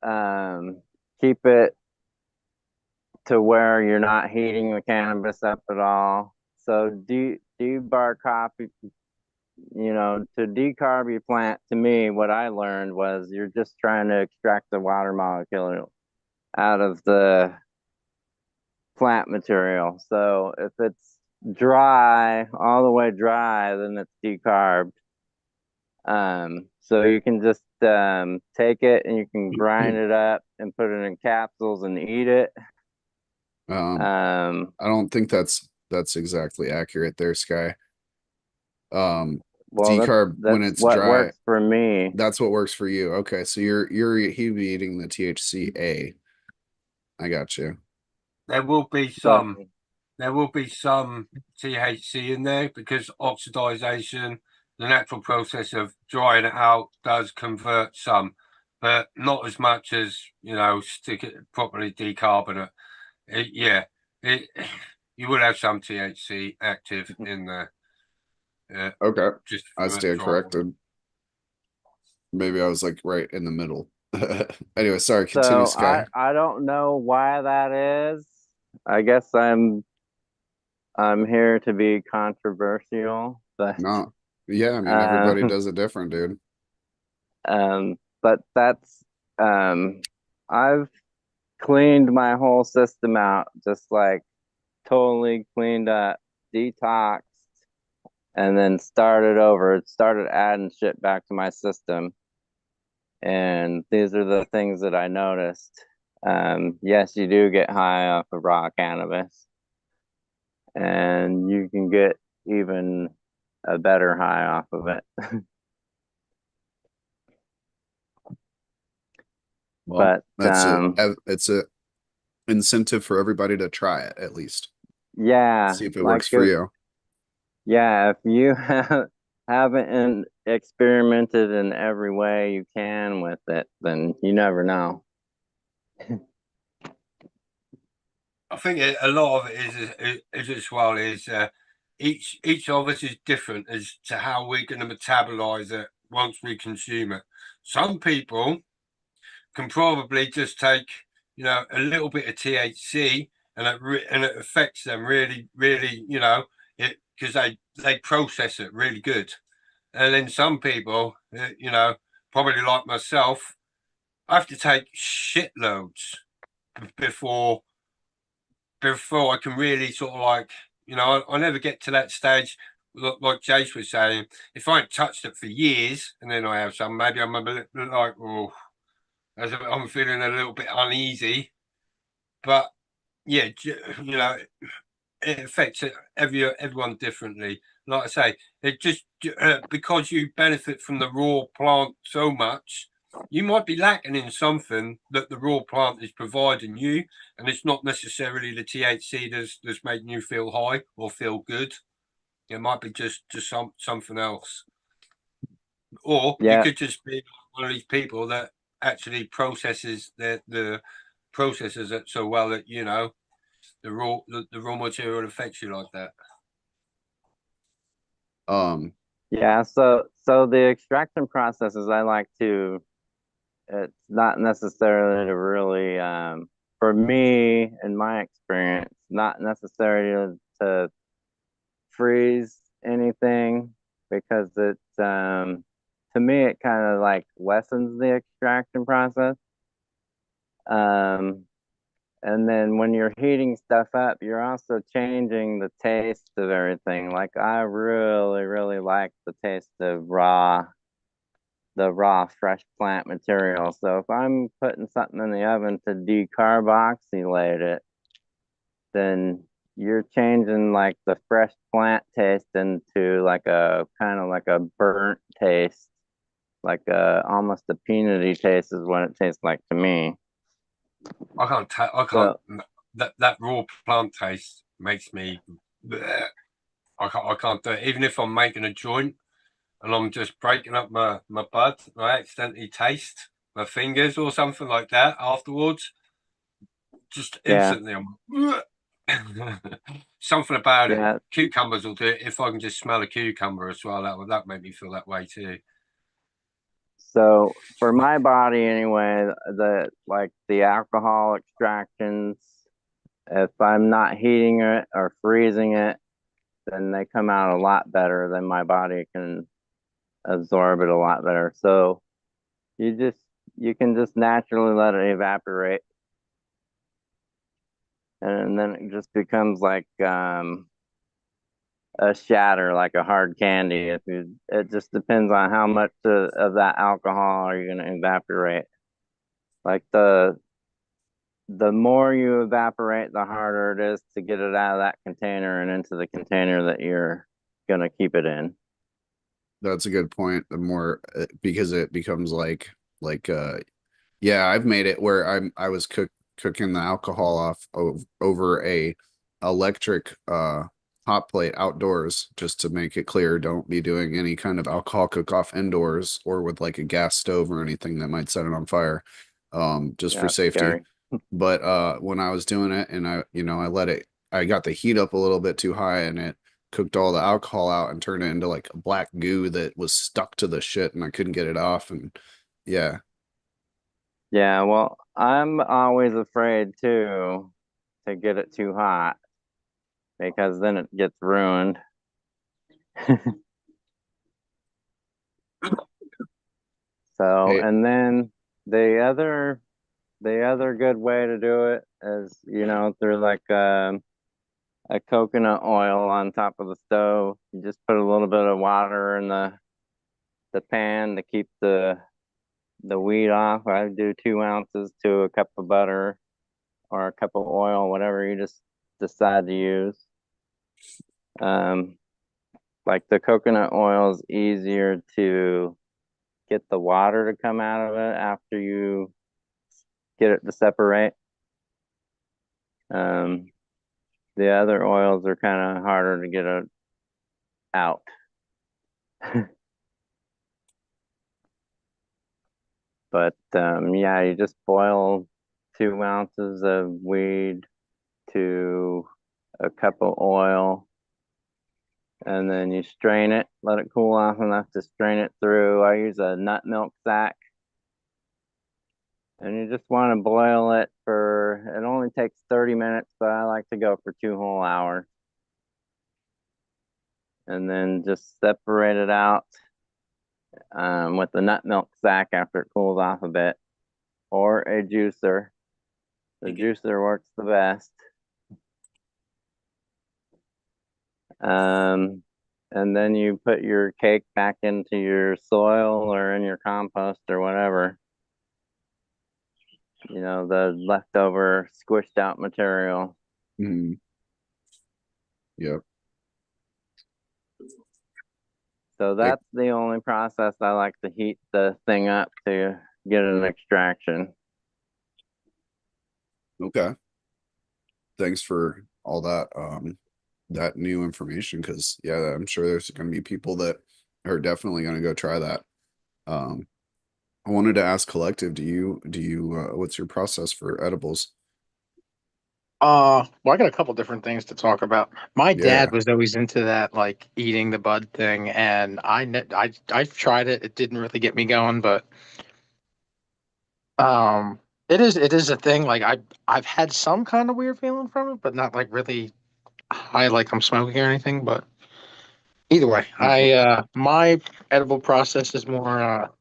um keep it to where you're not heating the cannabis up at all. So debar coffee, to decarb your plant, to me, what I learned was you're just trying to extract the water molecule out of the plant material. So if it's dry, all the way dry, then it's decarbed. So you can just take it and you can grind it up and put it in capsules and eat it. Um, I don't think that's exactly accurate there, Sky. well, Decarb when that's it's what dry, works for me. that's what works for you. Okay, so he be eating the THCA. I got you. There will be But some. There will be some THC in there because oxidization, the natural process of drying it out, does convert some, but not as much as stick it properly decarbonate. Yeah, it, you will have some THC active in there. Okay, Just I from it stand drying. corrected. Maybe I was like right in the middle. Anyway, sorry, continue, so Sky. I don't know why that is. I guess I'm here to be controversial, but No, yeah, I mean everybody um does it different, dude. but that's I've cleaned my whole system out, just like totally cleaned up, detoxed, and then started over. It started adding shit back to my system. And these are the things that I noticed. Yes, you do get high off of raw cannabis, and you can get even a better high off of it. Well, But that's it's a incentive for everybody to try it at least. yeah, See if it like works for you. if you haven't experimented in every way you can with it, then you never know. I think a lot of it is as well is each of us is different as to how we're going to metabolize it once we consume it. Some people can probably just take a little bit of THC and it affects them really it because they process it really good. And then some people probably like myself, I have to take shitloads before I can really sort of like, I never get to that stage. Like Jace was saying, if I ain't touched it for years and then I have some, maybe I'm a bit like, oh, I'm feeling a little bit uneasy. But yeah, it affects everyone differently. Like I say, it just because you benefit from the raw plant so much, you might be lacking in something that the raw plant is providing you, and it's not necessarily the THC that's making you feel high or feel good. It might be just something else, or you Yeah, could just be one of these people that actually processes the processes it so well that the raw material affects you like that. Um, yeah. So the extraction processes I like to. It's not necessarily to really, for me, in my experience, not necessarily to freeze anything because to me, it kind of like lessens the extraction process. Um, and then when you're heating stuff up, you're also changing the taste of everything. Like I really, really like the taste of the raw fresh plant material. So if I'm putting something in the oven to decarboxylate it, then you're changing like the fresh plant taste into like a kind of like a burnt taste, like almost a peanutty taste is what it tastes like to me. I can't. So That raw plant taste makes me. Bleh. I can't do it. Even if I'm making a joint and I'm just breaking up my bud, and I accidentally taste my fingers or something like that afterwards. Just yeah, instantly, I'm. Bleh. Something about it. yeah. Cucumbers will do it. If I can just smell a cucumber as well, that make me feel that way too. So for my body anyway, the alcohol extractions, if I'm not heating it or freezing it, then they come out a lot better than my body can absorb it a lot better. So you just you can just naturally let it evaporate, and then it just becomes like a shatter, like a hard candy. It just depends on how much of that alcohol are you going to evaporate. Like the more you evaporate, the harder it is to get it out of that container and into the container that you're going to keep it in. that's a good point. The more because it becomes like yeah, I've made it where I was cooking the alcohol off over a electric hot plate outdoors just to make it clear. Don't be doing any kind of alcohol cook off indoors or with like a gas stove or anything that might set it on fire. Just Yeah, for it's safety. scary. But when I was doing it and I got the heat up a little bit too high and it cooked all the alcohol out and turned it into like a black goo that was stuck to the shit and I couldn't get it off. And yeah. Yeah, well, I'm always afraid too to get it too hot because then it gets ruined. So, Hey, and then the other good way to do it is, through like a coconut oil on top of the stove. You just put a little bit of water in the pan to keep the weed off. I do 2 ounces to a cup of butter or a cup of oil, whatever you just decide to use. Um, like the coconut oil is easier to get the water to come out of it after you get it to separate. Um, the other oils are kind of harder to get it out. But yeah, you just boil 2 ounces of weed to a cup of oil, and then you strain it, let it cool off enough to strain it through. I use a nut milk sack, and you just want to boil it it only takes 30 minutes, but I like to go for 2 whole hours. And then just separate it out with the nut milk sack after it cools off a bit, or a juicer. The juicer works the best. And then you put your cake back into your soil or in your compost or whatever. The leftover squished out material. mm, yep. So that's the only process I like to heat the thing up to get an extraction. Okay. Thanks for all that that new information, because yeah, I'm sure there's going to be people that are definitely going to go try that. I wanted to ask Collective, do you what's your process for edibles? Well, I got a couple different things to talk about. My Yeah. dad was always into that, like eating the bud thing, and I've tried it. It didn't really get me going, but it is a thing. Like I've had some kind of weird feeling from it, but not like really high like I'm smoking or anything. But either way, my edible process is more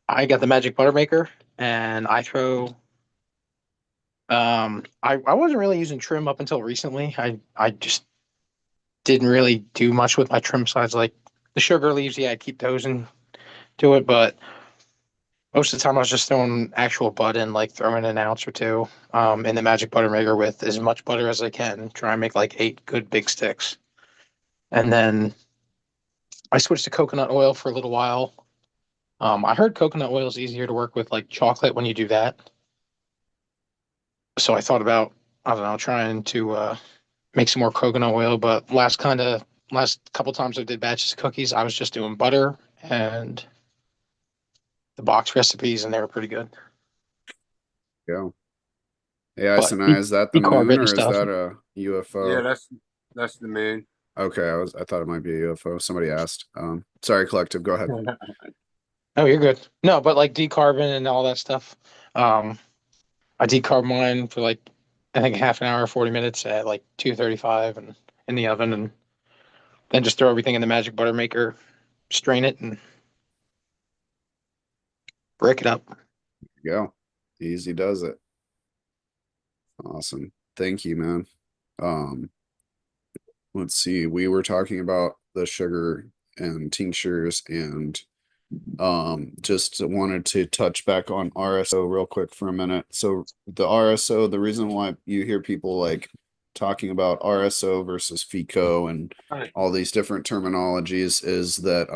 I got the magic butter maker, and I throw I wasn't really using trim up until recently. I just didn't really do much with my trim sides. Like the sugar leaves, yeah, I'd keep those and do it, but most of the time I was just throwing actual bud in, like throwing an ounce or two in the magic butter maker with as much butter as I can. Try and make like 8 good big sticks. And then I switched to coconut oil for a little while. I heard coconut oil is easier to work with like chocolate when you do that. So I thought about, I don't know, trying to make some more coconut oil, but last couple times I did batches of cookies, I was just doing butter and the box recipes, and they were pretty good. Go. AIS But and I, is that the decarb it moon and or is stuff. that a UFO? Yeah, that's the moon. Okay, I thought it might be a UFO. Somebody asked. Sorry, Collective, go ahead. Oh, you're good. No, but like decarbon and all that stuff. Um, I decarb mine for like I think half an hour, 40 minutes at like 235 and in the oven, and then just throw everything in the magic butter maker, strain it, and break it up. Go. Easy does it. Awesome. Thank you, man. Um, let's see. We were talking about the sugar and tinctures, and just wanted to touch back on RSO real quick for a minute. So the RSO, the reason why you hear people like talking about RSO versus FICO and all these different terminologies is that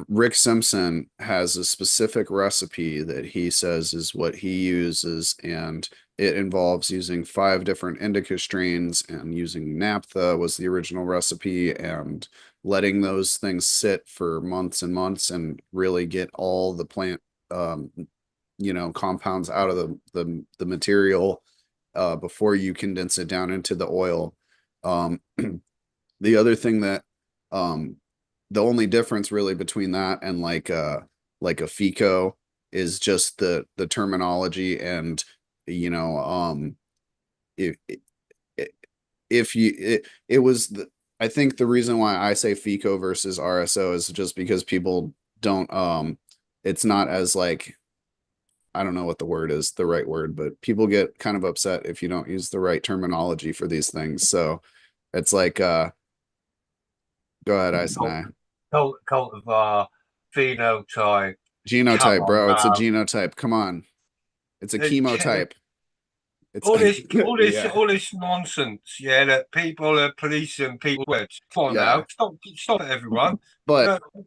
Rick Simpson has a specific recipe that he says is what he uses, and it involves using 5 different indica strains and using naphtha was the original recipe, and letting those things sit for months and months and really get all the plant compounds out of the material before you condense it down into the oil. The other thing that um the only difference really between that and like a FICO is just the terminology, and you know if it was I think the reason why I say FICO versus RSO is just because people don't it's not as like, I don't know what the word is, the right word, but people get kind of upset if you don't use the right terminology for these things. So it's like go ahead, Ice and I. Cultivar, phenotype. Come Genotype, on, bro. It's a now. genotype. Come on. It's a It- chemotype. It's yeah. all this nonsense. Yeah, that people are policing people. Come on Yeah. now, stop it, everyone. But No,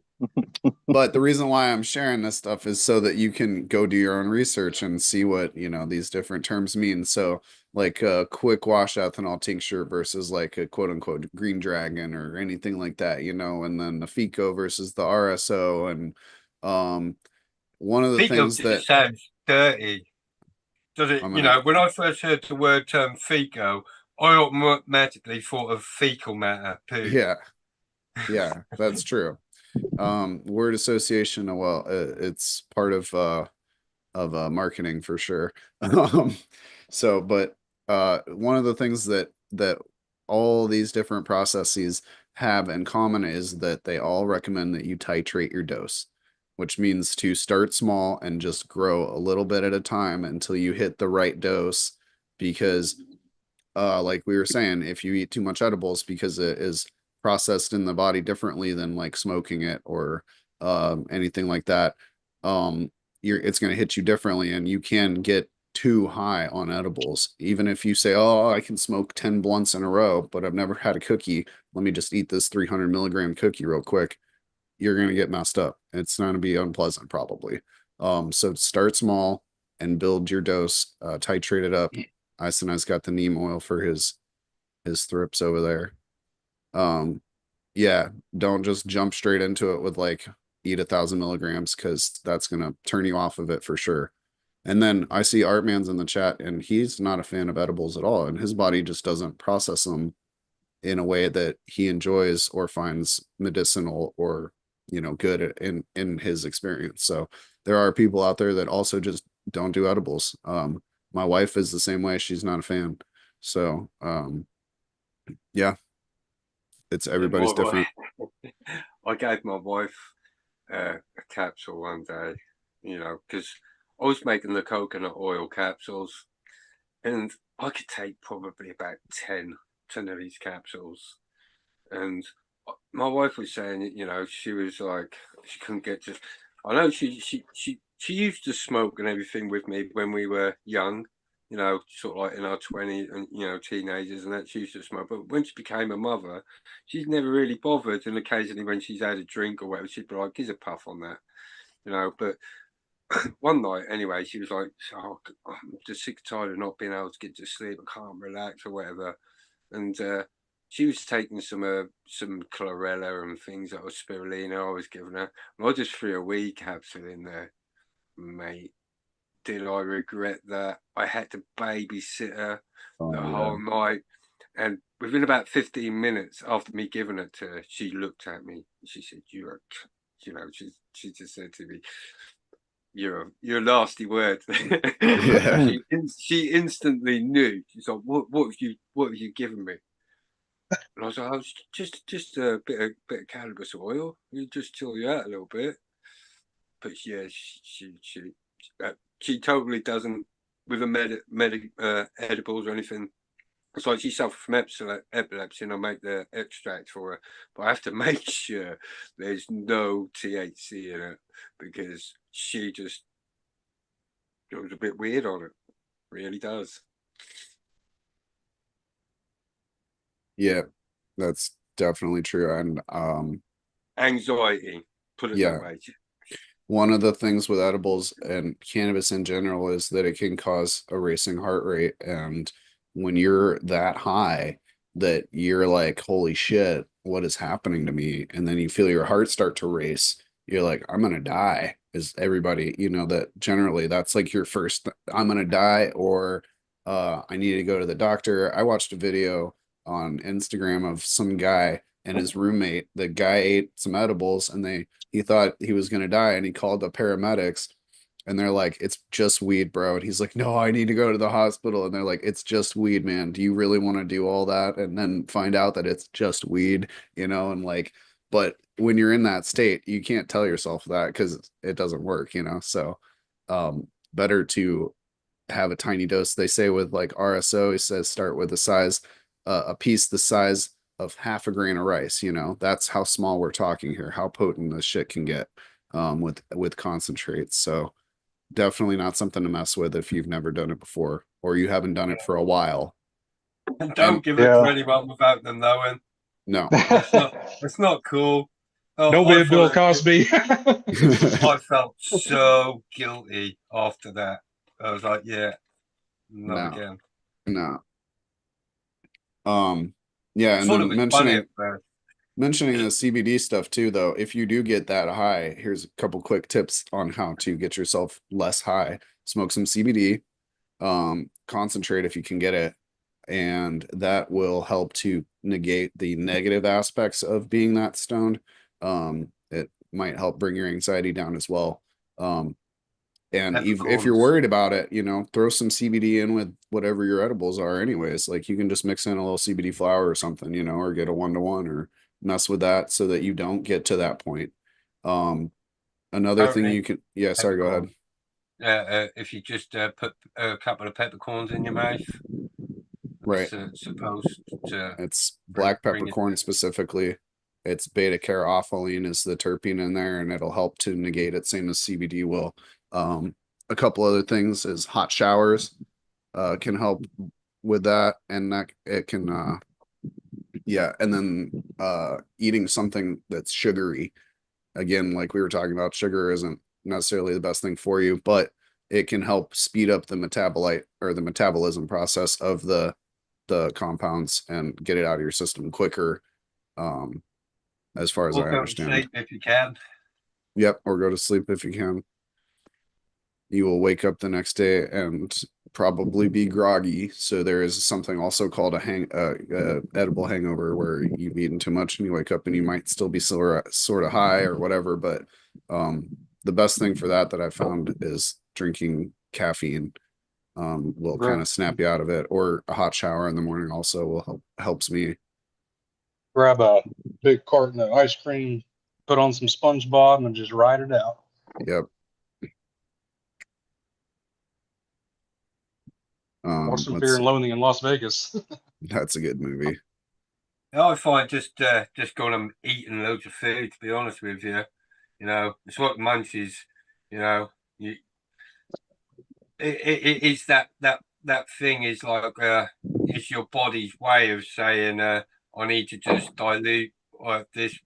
but the reason why I'm sharing this stuff is so that you can go do your own research and see what, these different terms mean. So like a quick wash ethanol tincture versus like a quote unquote green dragon or anything like that, and then the FICO versus the RSO. And one of the fecal things that sounds dirty. Does it? I'm gonna When I first heard the word term fecal, I automatically thought of fecal matter, poo. yeah, yeah, that's true. Word association, well, it's part of marketing for sure. But one of the things that all these different processes have in common is that they all recommend that you titrate your dose, which means to start small and just grow a little bit at a time until you hit the right dose. Because like we were saying, if you eat too much edibles, because it is processed in the body differently than like smoking it or anything like that, it's going to hit you differently, and you can get too high on edibles. Even if you say, oh, I can smoke 10 blunts in a row, but I've never had a cookie, let me just eat this 300 milligram cookie real quick. you're going to get messed up. It's going to be unpleasant probably. So start small and build your dose, titrate it up. Isona's got the neem oil for his thrips over there. Yeah, don't just jump straight into it with like eat 1,000 milligrams because that's gonna turn you off of it for sure. And then I see Artman's in the chat and he's not a fan of edibles at all, and his body just doesn't process them in a way that he enjoys or finds medicinal or good in his experience. So there are people out there that also just don't do edibles. My wife is the same way. She's not a fan. So yeah, it's everybody's different. I gave my wife a capsule one day, because I was making the coconut oil capsules, and I could take probably about 10 of these capsules. And my wife was saying, she was like, she couldn't get to. I know she used to smoke and everything with me when we were young, sort of like in our 20s and, teenagers, and that she used to smoke. But when she became a mother, she's never really bothered. And occasionally when she's had a drink or whatever, she'd be like, "Here's a puff on that," But one night, anyway, she was like, "Oh, I'm just sick and tired of not being able to get to sleep. I can't relax or whatever." And she was taking some chlorella and things that was spirulina I was giving her. And I just threw a weed capsule in there, mate. Did I regret that? I had to babysit her the whole night. And within about 15 minutes after me giving it to her, she looked at me. She said, she just said to me, you're a nasty word. Yeah. She instantly knew. She's like, what have you given me? And I was like, just a bit of cannabis oil. You just chill you out a little bit. But yeah, she totally doesn't with a edibles or anything. It's like she suffers from epilepsy, and I make the extract for her, but I have to make sure there's no THC in it because she just goes a bit weird on it. Really does. Yeah, that's definitely true. And Anxiety, put it yeah. that way. One of the things with edibles and cannabis in general is that it can cause a racing heart rate. And when you're that high that you're like, holy shit, what is happening to me? And then you feel your heart start to race. You're like, I'm gonna die. Is everybody, that generally that's like your first, I'm gonna die, or I need to go to the doctor. I watched a video on Instagram of some guy and his roommate. The guy ate some edibles and he thought he was going to die, and he called the paramedics, and they're like, "It's just weed, bro." And he's like, "No, I need to go to the hospital." And they're like, "It's just weed, man. Do you really want to do all that and then find out that it's just weed?" And like, but when you're in that state, you can't tell yourself that because it doesn't work, so better to have a tiny dose. They say with like RSO, it says start with a piece the size of half a grain of rice. That's how small we're talking here, how potent this shit can get with concentrates. So definitely not something to mess with if you've never done it before or you haven't done it for a while. And don't give it to anyone without them knowing. No, it's not cool. Don't be a Bill Cosby. I felt so guilty after that. I was like, yeah, not again. No. Yeah, and Thought it then was funny at first. mentioning the CBD stuff too, though, if you do get that high, here's a couple quick tips on how to get yourself less high. Smoke some CBD, concentrate if you can get it, and that will help to negate the negative aspects of being that stoned. It might help bring your anxiety down as well. And if you're worried about it, throw some CBD in with whatever your edibles are anyways. Like you can just mix in a little CBD flower or something, or get a 1-to-1 or mess with that so that you don't get to that point. Another thing you can, yeah, sorry, go ahead. If you just put a couple of peppercorns in your mouth, right, supposed to. It's black peppercorn specifically. It's beta caryophyllene is the terpene in there, and it'll help to negate it, same as CBD will. A couple other things is hot showers can help with that, and that it can yeah, and then eating something that's sugary again, like we were talking about, sugar isn't necessarily the best thing for you, but it can help speed up the metabolite or the metabolism process of the compounds and get it out of your system quicker. As far as I Or go to understand. sleep if you can. Yep, or go to sleep if you can. You will wake up the next day and probably be groggy. So there is something also called a edible hangover, where you've eaten too much and you wake up and you might still be sort of high or whatever. But the best thing for that I found is drinking caffeine. Will kind of snap you out of it, or a hot shower in the morning also will helps me. Grab a big carton of ice cream, put on some SpongeBob, and just ride it out. Yep. Watch some Fear and Loathing in Las Vegas. That's a good movie. I find just going and eating loads of food, to be honest with you. You know, it's what munchies, you know, it's that thing is like, it's your body's way of saying, I need to just dilute this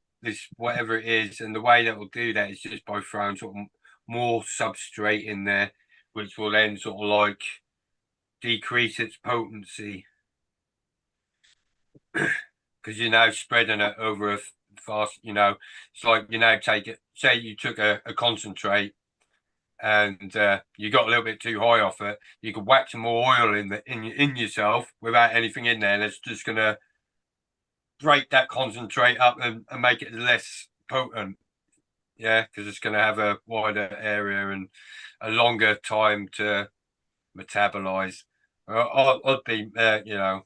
whatever it is, and the way that will do that is just by throwing sort of more substrate in there, which will then sort of like decrease its potency, because you're now spreading it over a fast, you know, it's like you now take it, say you took a concentrate and you got a little bit too high off it, you could whack some more oil in yourself without anything in there, and it's just going to break that concentrate up and make it less potent. Yeah, because it's going to have a wider area and a longer time to metabolize. I'd be, you know,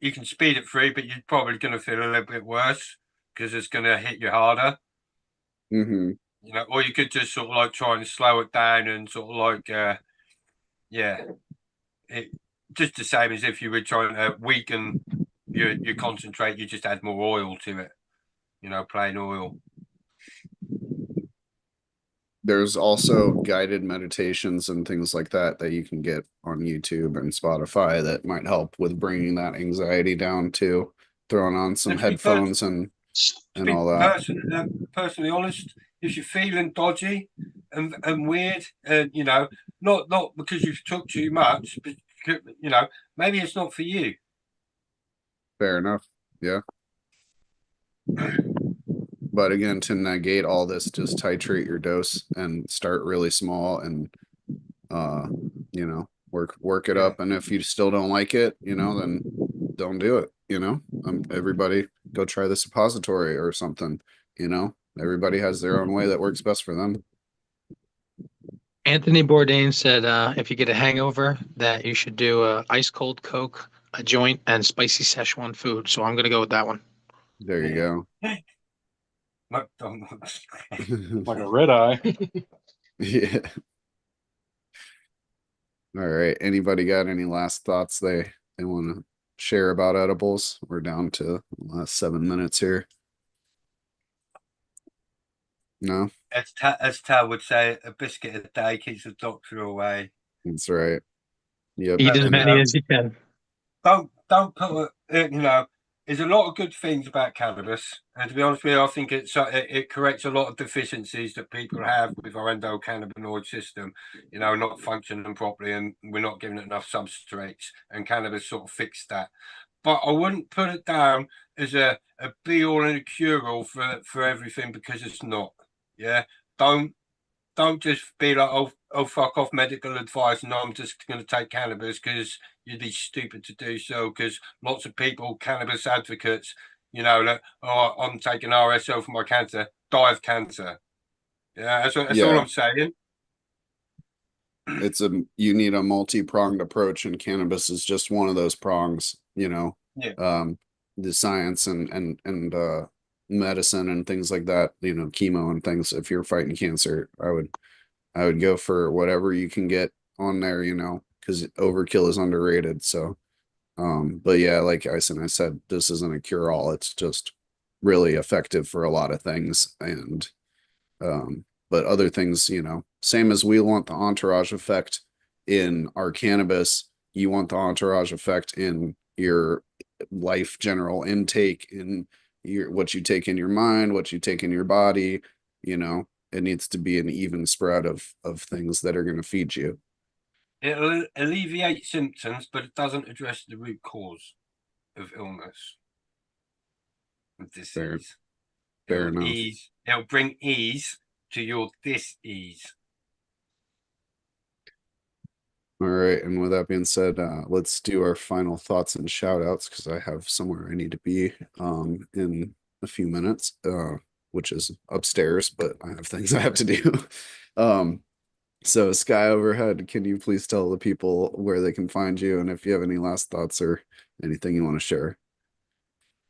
you can speed it through, but you're probably going to feel a little bit worse because it's going to hit you harder. Mm-hmm. You know, or you could just sort of like try and slow it down and sort of like, it just the same as if you were trying to weaken your concentrate. You just add more oil to it, you know, plain oil. There's also guided meditations and things like that you can get on YouTube and Spotify that might help with bringing that anxiety down too. Throwing on some headphones and all that. Personally honest, if you're feeling dodgy and weird, and you know, not because you've took too much, but you know, maybe it's not for you. Fair enough. Yeah. But again, to negate all this, just titrate your dose and start really small and you know, work it up. And if you still don't like it, you know, then don't do it, you know. Everybody go try the suppository or something, you know. Everybody has their own way that works best for them. Anthony Bourdain said if you get a hangover that you should do a ice cold Coke, a joint, and spicy Szechuan food. So I'm gonna go with that one. There you go. Like a red eye. Yeah. All right. Anybody got any last thoughts they want to share about edibles? We're down to the last 7 minutes here. No, As Tal would say, a biscuit a day keeps the doctor away. that's right. Yep. Eat as many as you can. Don't put you know. There's a lot of good things about cannabis, and to be honest with you, I think it corrects a lot of deficiencies that people have with our endocannabinoid system. You know, not functioning properly, and we're not giving it enough substrates. And cannabis sort of fixed that. But I wouldn't put it down as a be all and a cure all for everything, because it's not. Yeah, don't just be like, oh, fuck off medical advice. No, I'm just going to take cannabis, because you'd be stupid to do so. Because lots of people, cannabis advocates, you know, that, oh, I'm taking RSO for my cancer, die of cancer. Yeah, that's all I'm saying. You need a multi-pronged approach, and cannabis is just one of those prongs, you know. Yeah. The science and medicine and things like that, you know, chemo and things. If you're fighting cancer, I would go for whatever you can get on there, you know, because overkill is underrated. So but yeah, like I said, this isn't a cure-all. It's just really effective for a lot of things. And but other things, you know, same as we want the entourage effect in our cannabis, you want the entourage effect in your life general intake, in what you take in your mind, what you take in your body, it needs to be an even spread of things that are going to feed you. It'll alleviate symptoms, but it doesn't address the root cause of illness, of Fair, disease. fair enough. It'll bring ease to your dis-ease. All right, and with that being said, let's do our final thoughts and shout outs because I have somewhere I need to be in a few minutes, which is upstairs, but I have things I have to do. So Sky Overhead, can you please tell the people where they can find you and if you have any last thoughts or anything you want to share?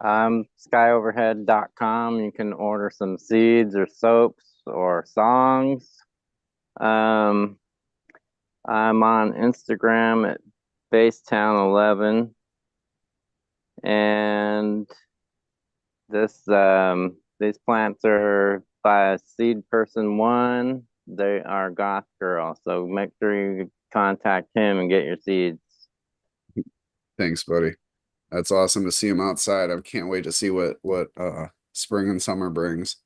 Skyoverhead.com. You can order some seeds or soaps or songs. I'm on Instagram at Basetown11. And these plants are by Seed Person 1. They are Goth Girl. So make sure you contact him and get your seeds. Thanks, buddy. That's awesome to see him outside. I can't wait to see what spring and summer brings.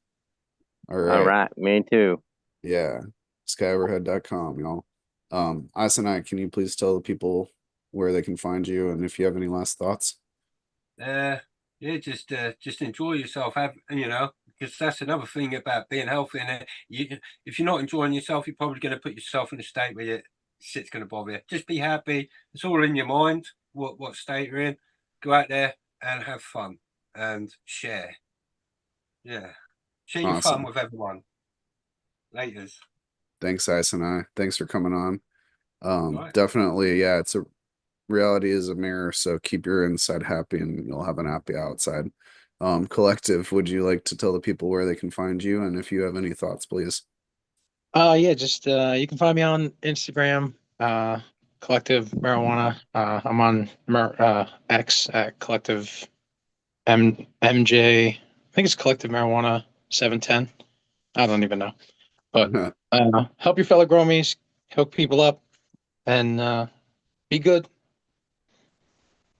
All All right. right, me too. Yeah. Skyoverhead.com, y'all. Ice and I, can you please tell the people where they can find you and if you have any last thoughts? Yeah, just enjoy yourself. Because that's another thing about being healthy. And if you're not enjoying yourself, you're probably going to put yourself in a state where shit's going to bother you. Just be happy. It's all in your mind. What state you're in. Go out there and have fun and share. Yeah, share your fun Awesome. with everyone. Laters. Thanks, Ice and I. Thanks for coming on. Right. Definitely, yeah, reality is a mirror, so keep your inside happy and you'll have an happy outside. Collective, would you like to tell the people where they can find you and if you have any thoughts, please? Yeah, just you can find me on Instagram, Collective Marijuana. I'm on X at Collective MJ. I think it's Collective Marijuana 710. I don't even know, but help your fellow gromies, hook people up, and be good.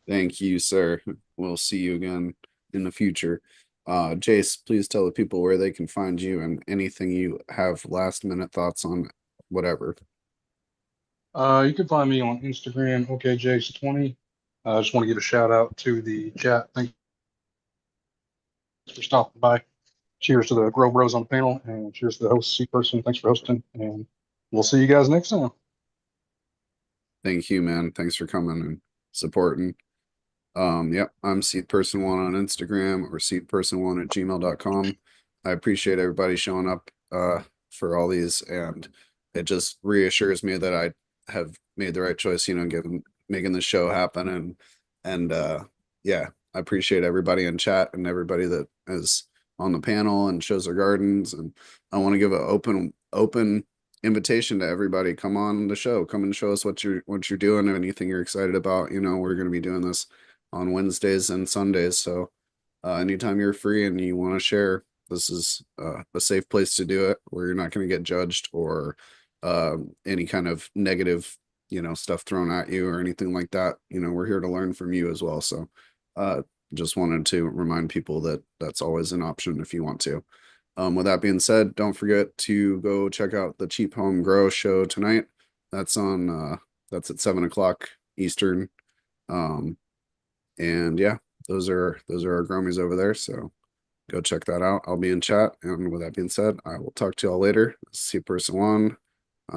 Thank you, sir. We'll see you again in the future. Jace, please tell the people where they can find you and anything you have last minute thoughts on, whatever. You can find me on Instagram, OKJace20. I just want to give a shout out to the chat. Thanks for stopping by. Cheers to the Grow Bros on the panel, and cheers to the host, Seat Person. Thanks for hosting, and we'll see you guys next time. Thank you, man. Thanks for coming and supporting. Yep, I'm seedperson1 on Instagram or seedperson1@gmail.com. I appreciate everybody showing up for all these, and it just reassures me that I have made the right choice, making the show happen. And yeah, I appreciate everybody in chat and everybody that is on the panel and shows their gardens. And I want to give an open invitation to everybody. Come on the show, come and show us what you're doing, anything you're excited about. We're going to be doing this on Wednesdays and Sundays. So anytime you're free and you want to share, this is a safe place to do it where you're not going to get judged or any kind of negative, stuff thrown at you or anything like that. We're here to learn from you as well. So just wanted to remind people that that's always an option if you want to. With that being said, don't forget to go check out the Cheap Home Grow show tonight. That's on that's at 7:00 Eastern. And yeah, those are our Gromies over there. So go check that out. I'll be in chat. And with that being said, I will talk to y'all later. See Person 1.